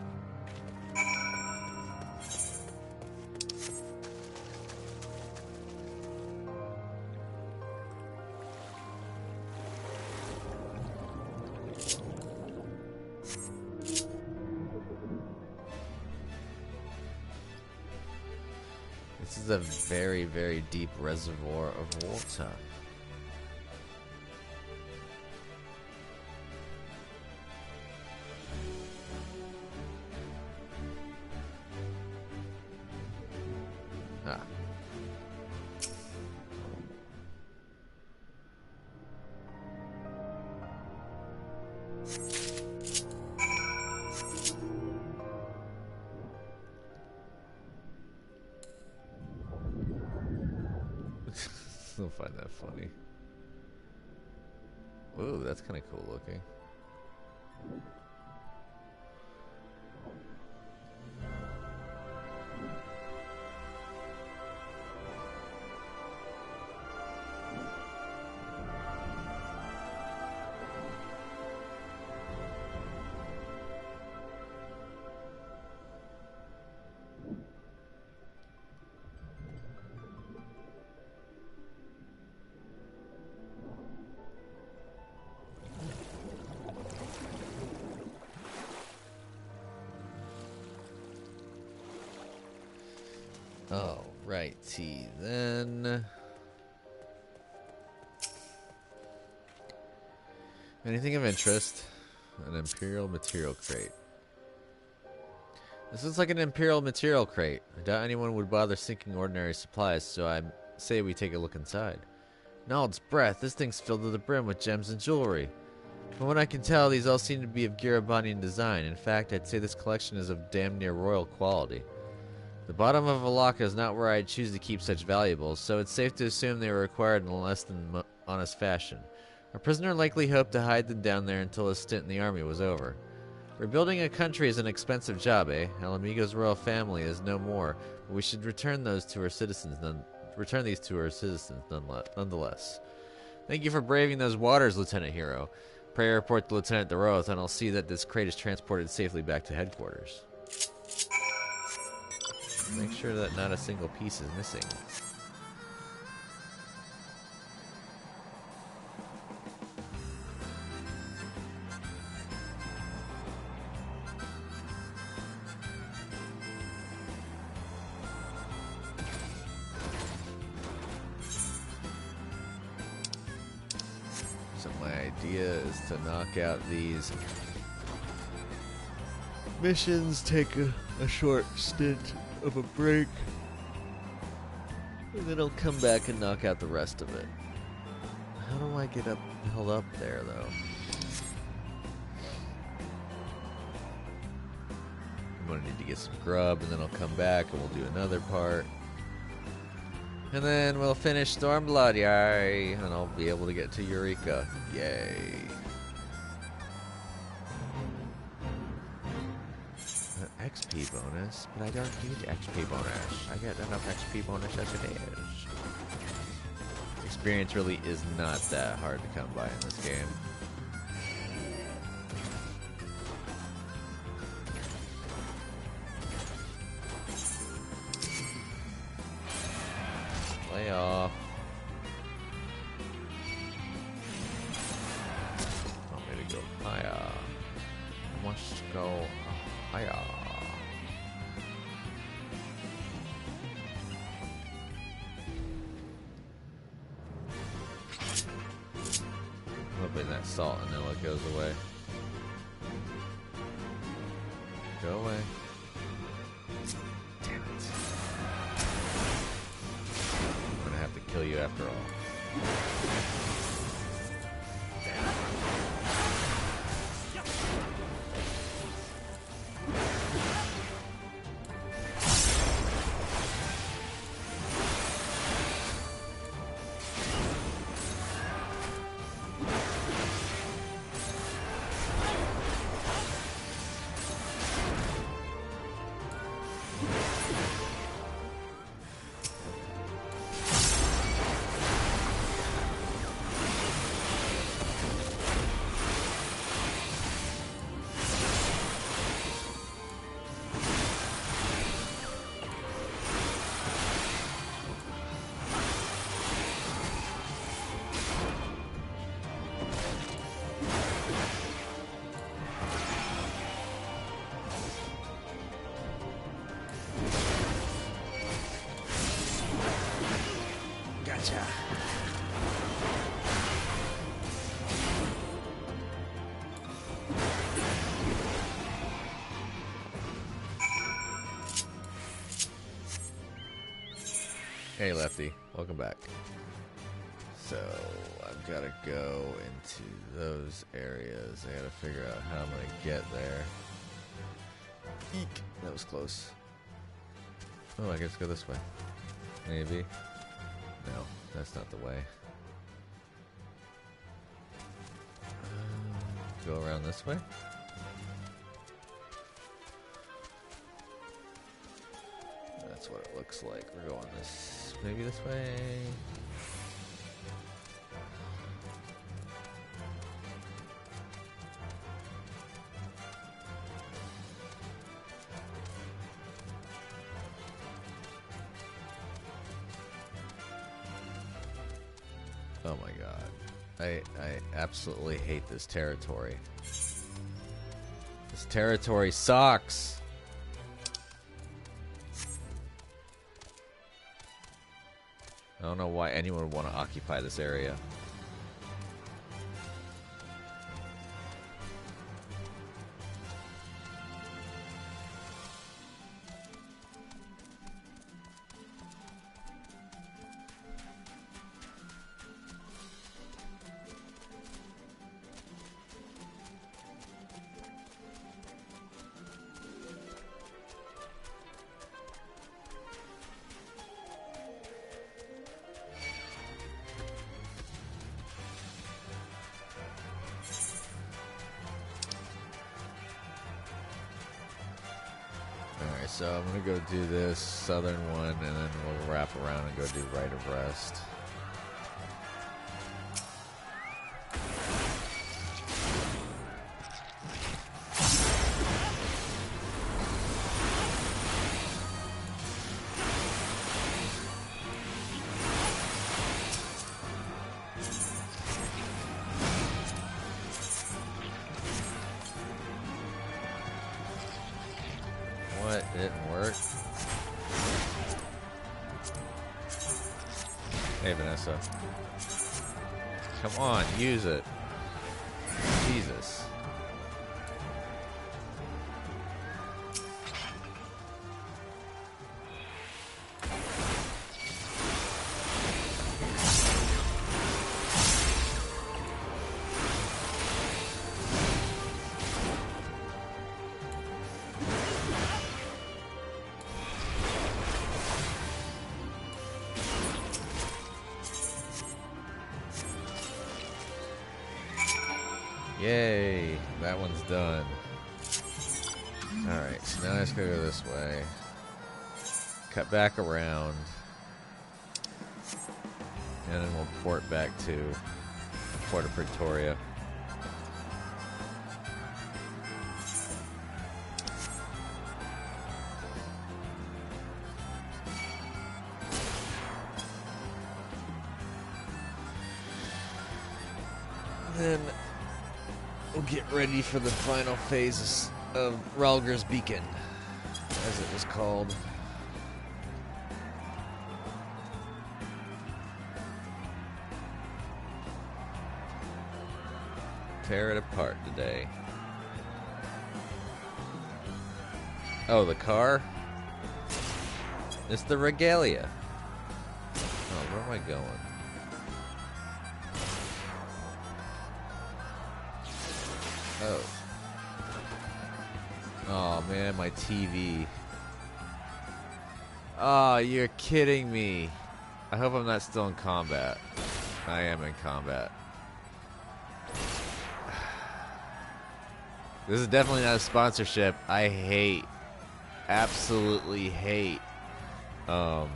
This is a very, very deep reservoir of water. Ah. Don't find that funny. Ooh, that's kind of cool looking. Alrighty then. Anything of interest? An Imperial material crate. This looks like an Imperial material crate. I doubt anyone would bother sinking ordinary supplies, so I say we take a look inside. Nald's breath, this thing's filled to the brim with gems and jewelry. From what I can tell, these all seem to be of Garibanian design. In fact, I'd say this collection is of damn near royal quality. The bottom of a locker is not where I'd choose to keep such valuables, so it's safe to assume they were acquired in a less than honest fashion. Our prisoner likely hoped to hide them down there until his stint in the army was over. Rebuilding a country is an expensive job, eh? Alamigo's royal family is no more, but we should return these to our citizens nonetheless. Thank you for braving those waters, Lieutenant Hero. Pray report to Lieutenant DeRoth, and I'll see that this crate is transported safely back to headquarters. Make sure that not a single piece is missing. So my idea is to knock out these missions, take a short stint of a break, and then I'll come back and knock out the rest of it. How do I get held up there, though? I'm gonna need to get some grub, and then I'll come back and we'll do another part. And then we'll finish Stormblood, yay! And I'll be able to get to Eureka, yay! XP bonus, but I don't need XP bonus. I get enough XP bonus as it is. Experience really is not that hard to come by in this game. Lay off. Want me to go higher? I want to go higher. Hoping that salt and vanilla goes away. Go away. Damn it. I'm gonna have to kill you after all. Hey Lefty, welcome back. So I've got to go into those areas. I got to figure out how I'm going to get there. Eek, that was close. Oh, I guess go this way. Maybe. No, that's not the way. Go around this way. That's what it looks like. We're going this, maybe this way. Oh my god. I absolutely hate this territory. This territory sucks. don't know why anyone would want to occupy this area. So I'm going to go do this southern one, and then we'll wrap around and go do Rite of Rest. What? It didn't work? Hey, Vanessa. Come on, use it. Jesus. Yay, that one's done. Alright, so now I just gotta go this way. Cut back around. And then we'll port back to Port of Pretoria. Then we'll get ready for the final phases of Ralger's Beacon, as it was called. Tear it apart today. Oh, the car? It's the Regalia. Oh, where am I going? Oh. Oh man, my TV. Oh, you're kidding me. I hope I'm not still in combat. I am in combat. This is definitely not a sponsorship. I hate, absolutely hate, Roku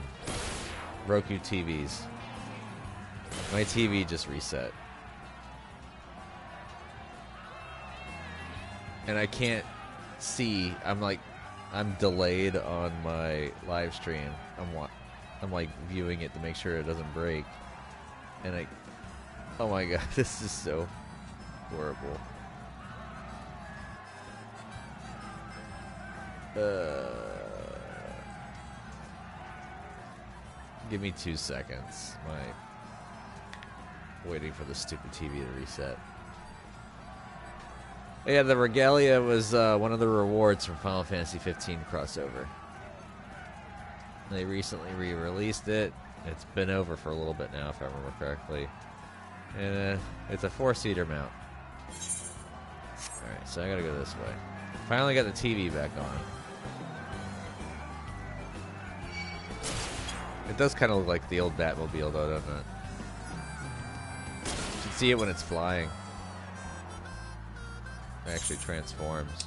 TVs. My TV just reset. And I can't see. I'm delayed on my live stream. I'm like viewing it to make sure it doesn't break. And oh my god, this is so horrible. Give me 2 seconds. Waiting for the stupid TV to reset. Yeah, the Regalia was one of the rewards from Final Fantasy 15 crossover. They recently re-released it. It's been over for a little bit now, if I remember correctly. And it's a 4-seater mount. Alright, so I gotta go this way. Finally got the TV back on. It does kind of look like the old Batmobile, though, doesn't it? You can see it when it's flying. It actually transforms.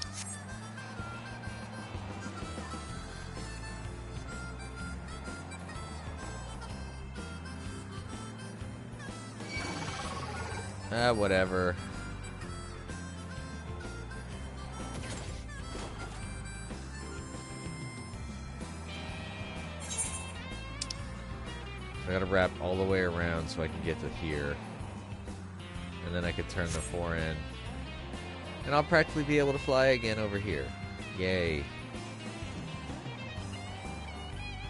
Whatever. I gotta wrap all the way around so I can get to here. And then I could turn the 4 in. And I'll practically be able to fly again over here. Yay.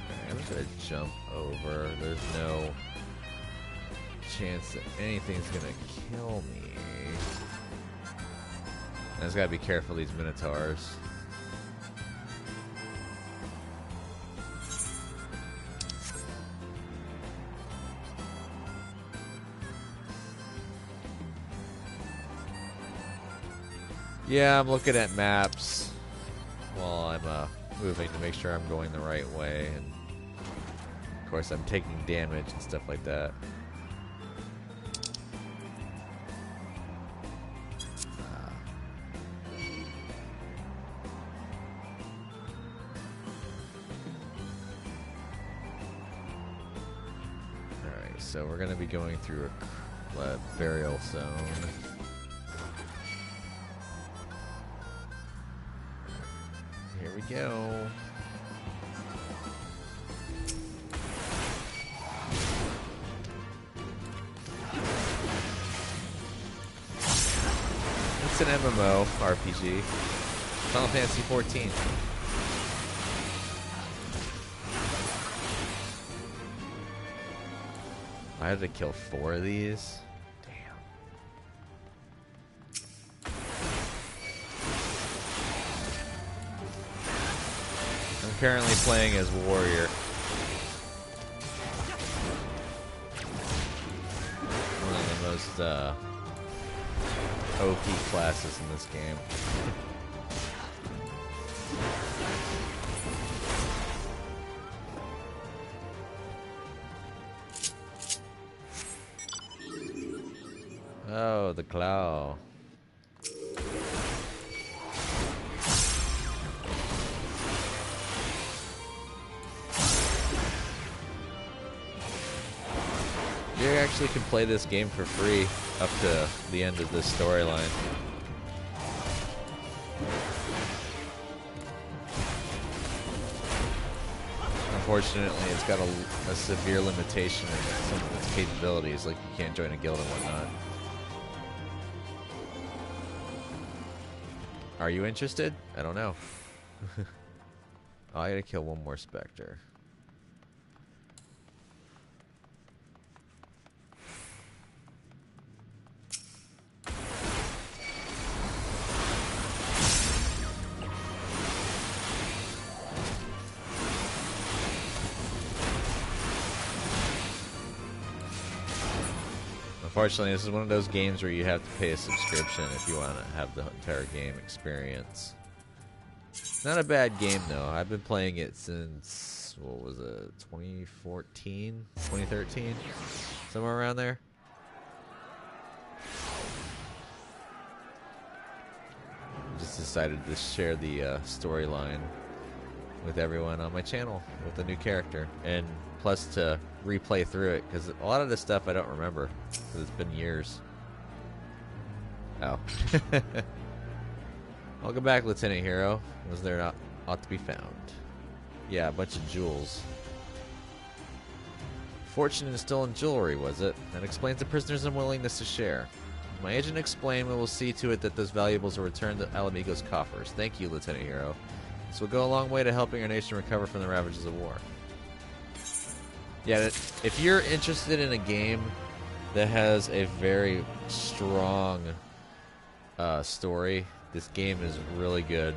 Alright, I'm could jump over. There's no chance that anything's gonna kill me. I just gotta be careful of these minotaurs. Yeah, I'm looking at maps while I'm moving to make sure I'm going the right way, and of course I'm taking damage and stuff like that. Alright, so we're going to be going through a burial zone. Here we go. It's an MMO RPG. Final Fantasy 14. I had to kill 4 of these. I'm currently playing as Warrior. One of the most OP classes in this game. Oh, the claw. You actually can play this game for free up to the end of this storyline. Unfortunately, it's got a severe limitation in some of its capabilities, like you can't join a guild and whatnot. Are you interested? I don't know. Oh, I gotta kill one more Spectre. Unfortunately, this is one of those games where you have to pay a subscription if you want to have the entire game experience. Not a bad game, though. I've been playing it since, what was it, 2014? 2013? Somewhere around there. I just decided to share the storyline with everyone on my channel with a new character. And plus to replay through it, because a lot of this stuff I don't remember, because it's been years. Oh. Welcome back, Lieutenant Hero. Was there not ought to be found? Yeah, a bunch of jewels. Fortune in stolen jewelry, was it? That explains the prisoner's unwillingness to share. My agent explained we will see to it that those valuables are returned to Alamigo's coffers. Thank you, Lieutenant Hero. This will go a long way to helping our nation recover from the ravages of war. Yeah, if you're interested in a game that has a very strong story, this game is really good,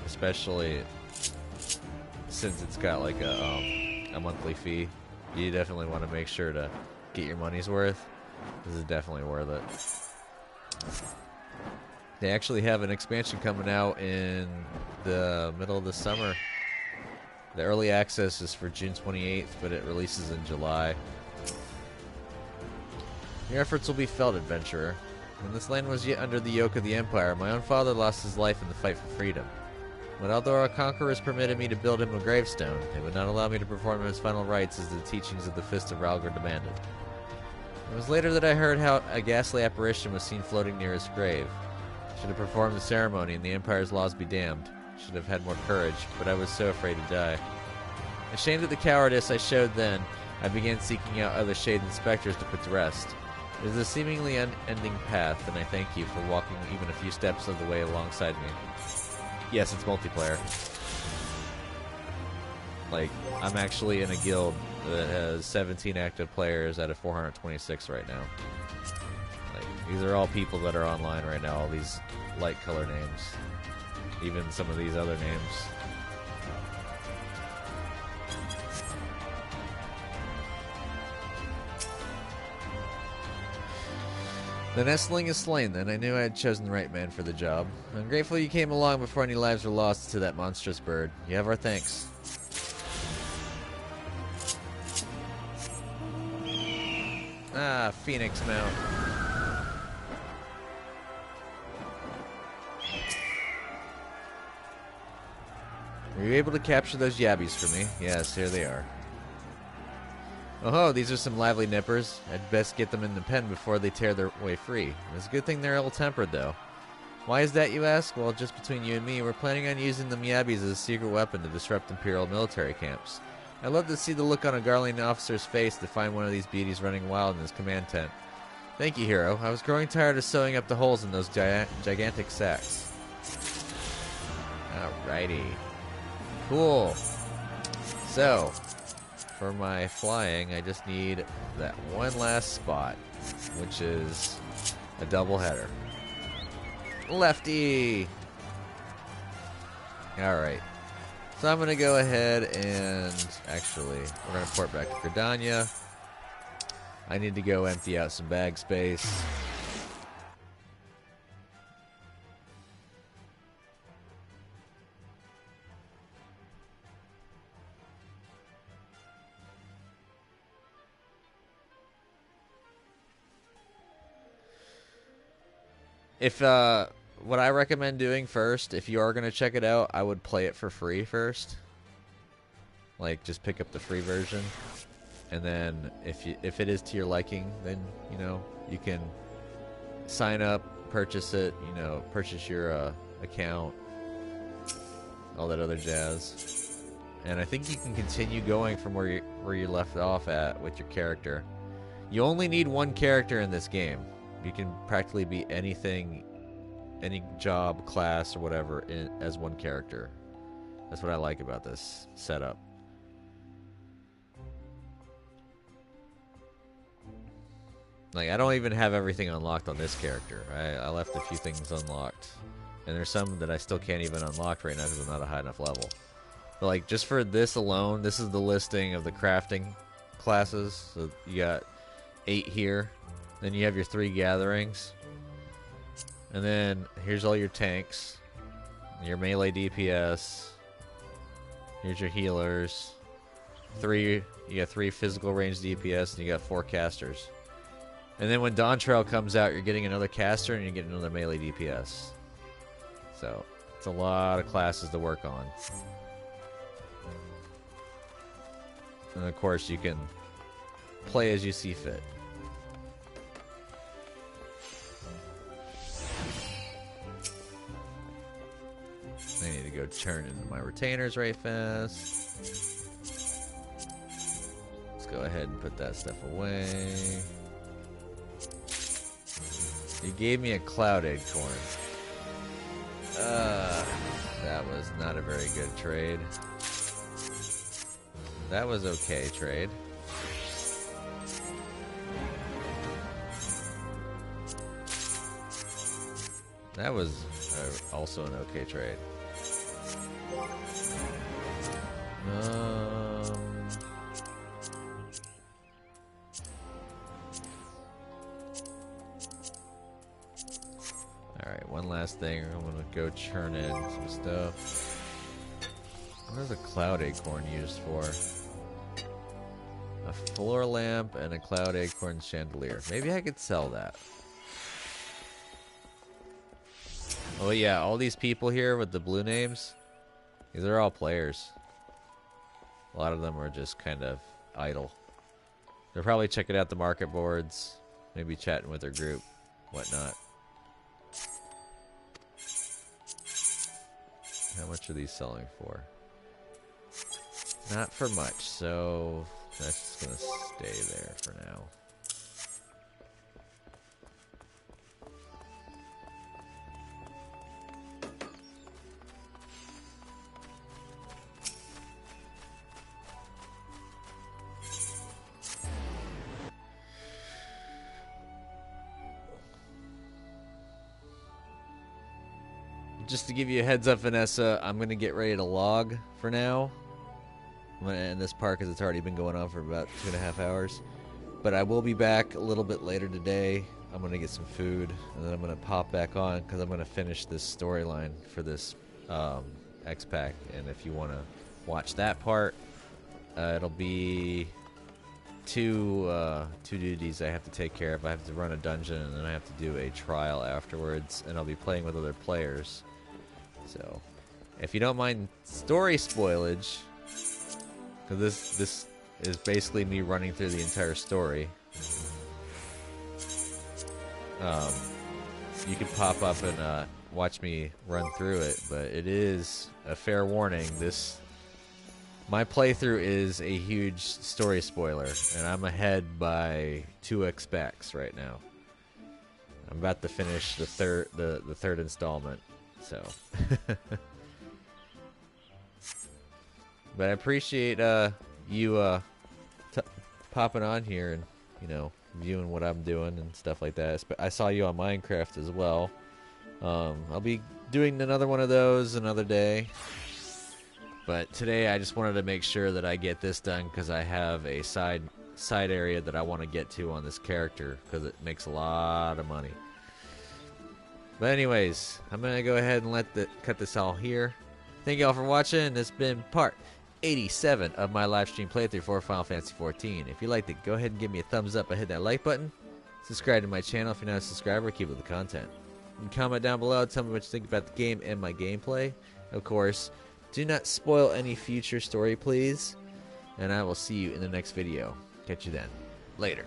especially since it's got like a monthly fee. You definitely want to make sure to get your money's worth. This is definitely worth it. They actually have an expansion coming out in the middle of the summer. The early access is for June 28th, but it releases in July. Your efforts will be felt, adventurer. When this land was yet under the yoke of the Empire, my own father lost his life in the fight for freedom. But although our conquerors permitted me to build him a gravestone, they would not allow me to perform his final rites as the teachings of the Fist of Ralgr demanded. It was later that I heard how a ghastly apparition was seen floating near his grave. I should have performed the ceremony and the Empire's laws be damned. Should have had more courage, but I was so afraid to die. Ashamed of the cowardice I showed then, I began seeking out other Shade Inspectors to put to rest. It is a seemingly unending path, and I thank you for walking even a few steps of the way alongside me. Yes, it's multiplayer. Like, I'm actually in a guild that has 17 active players out of 426 right now. Like, these are all people that are online right now, all these light color names. Even some of these other names. The nestling is slain, then. I knew I had chosen the right man for the job. I'm grateful you came along before any lives were lost to that monstrous bird. You have our thanks. Ah, Phoenix Mount. Were you able to capture those yabbies for me? Yes, here they are. Oh, these are some lively nippers. I'd best get them in the pen before they tear their way free. It's a good thing they're ill-tempered, though. Why is that, you ask? Well, just between you and me, we're planning on using them yabbies as a secret weapon to disrupt Imperial military camps. I'd love to see the look on a Garlean officer's face to find one of these beauties running wild in his command tent. Thank you, hero. I was growing tired of sewing up the holes in those gigantic sacks. Alrighty. Cool. So, for my flying, I just need that one last spot, which is a double header. Lefty! Alright. So I'm going to go ahead and, actually, we're going to port back to Gridania. I need to go empty out some bag space. If, what I recommend doing first, if you are going to check it out, I would play it for free first. Like, just pick up the free version. And then, if it is to your liking, then, you know, you can sign up, purchase it, you know, purchase your account, all that other jazz. And I think you can continue going from where you left off at with your character. You only need one character in this game. You can practically be anything, any job, class, or whatever as one character. That's what I like about this setup. Like, I don't even have everything unlocked on this character. I left a few things unlocked. And there's some that I still can't even unlock right now because I'm not a high enough level. But, like, just for this alone, this is the listing of the crafting classes. So you got 8 here. Then you have your 3 gatherings. And then here's all your tanks. Your melee DPS. Here's your healers. You got 3 physical range DPS and you got 4 casters. And then when Dawn Trail comes out, you're getting another caster and you're getting another melee DPS. So, it's a lot of classes to work on. And of course, you can play as you see fit. I need to go turn into my retainers right fast. Let's go ahead and put that stuff away. You gave me a cloud acorn. That was not a very good trade. That was okay trade. That was also an okay trade. Alright, one last thing. I'm gonna go churn in some stuff. What is a cloud acorn used for? A floor lamp and a cloud acorn chandelier. Maybe I could sell that. Oh yeah, all these people here with the blue names, these are all players. A lot of them are just kind of idle. They're probably checking out the market boards, maybe chatting with their group, whatnot. How much are these selling for? Not for much, so that's just gonna stay there for now. just to give you a heads up, Vanessa, I'm going to get ready to log for now. I'm going to end this part because it's already been going on for about 2.5 hours. But I will be back a little bit later today. I'm going to get some food, and then I'm going to pop back on because I'm going to finish this storyline for this X-Pack. And if you want to watch that part, it'll be two duties I have to take care of. I have to run a dungeon, and then I have to do a trial afterwards, and I'll be playing with other players. So, if you don't mind story spoilage, because this is basically me running through the entire story, you can pop up and watch me run through it. But it is a fair warning. My playthrough is a huge story spoiler, and I'm ahead by 2 X-Packs right now. I'm about to finish the third installment, so. But I appreciate you popping on here and, you know, viewing what I'm doing and stuff like that. I saw you on Minecraft as well. I'll be doing another one of those another day. But today I just wanted to make sure that I get this done because I have a side area that I want to get to on this character because it makes a lot of money. But anyways, I'm going to go ahead and cut this all here. Thank you all for watching. This has been part 87 of my live stream playthrough for Final Fantasy XIV. If you liked it, go ahead and give me a thumbs up and hit that like button. Subscribe to my channel if you're not a subscriber. Keep up with the content. You can comment down below. Tell me what you think about the game and my gameplay. Of course, do not spoil any future story, please. And I will see you in the next video. Catch you then. Later.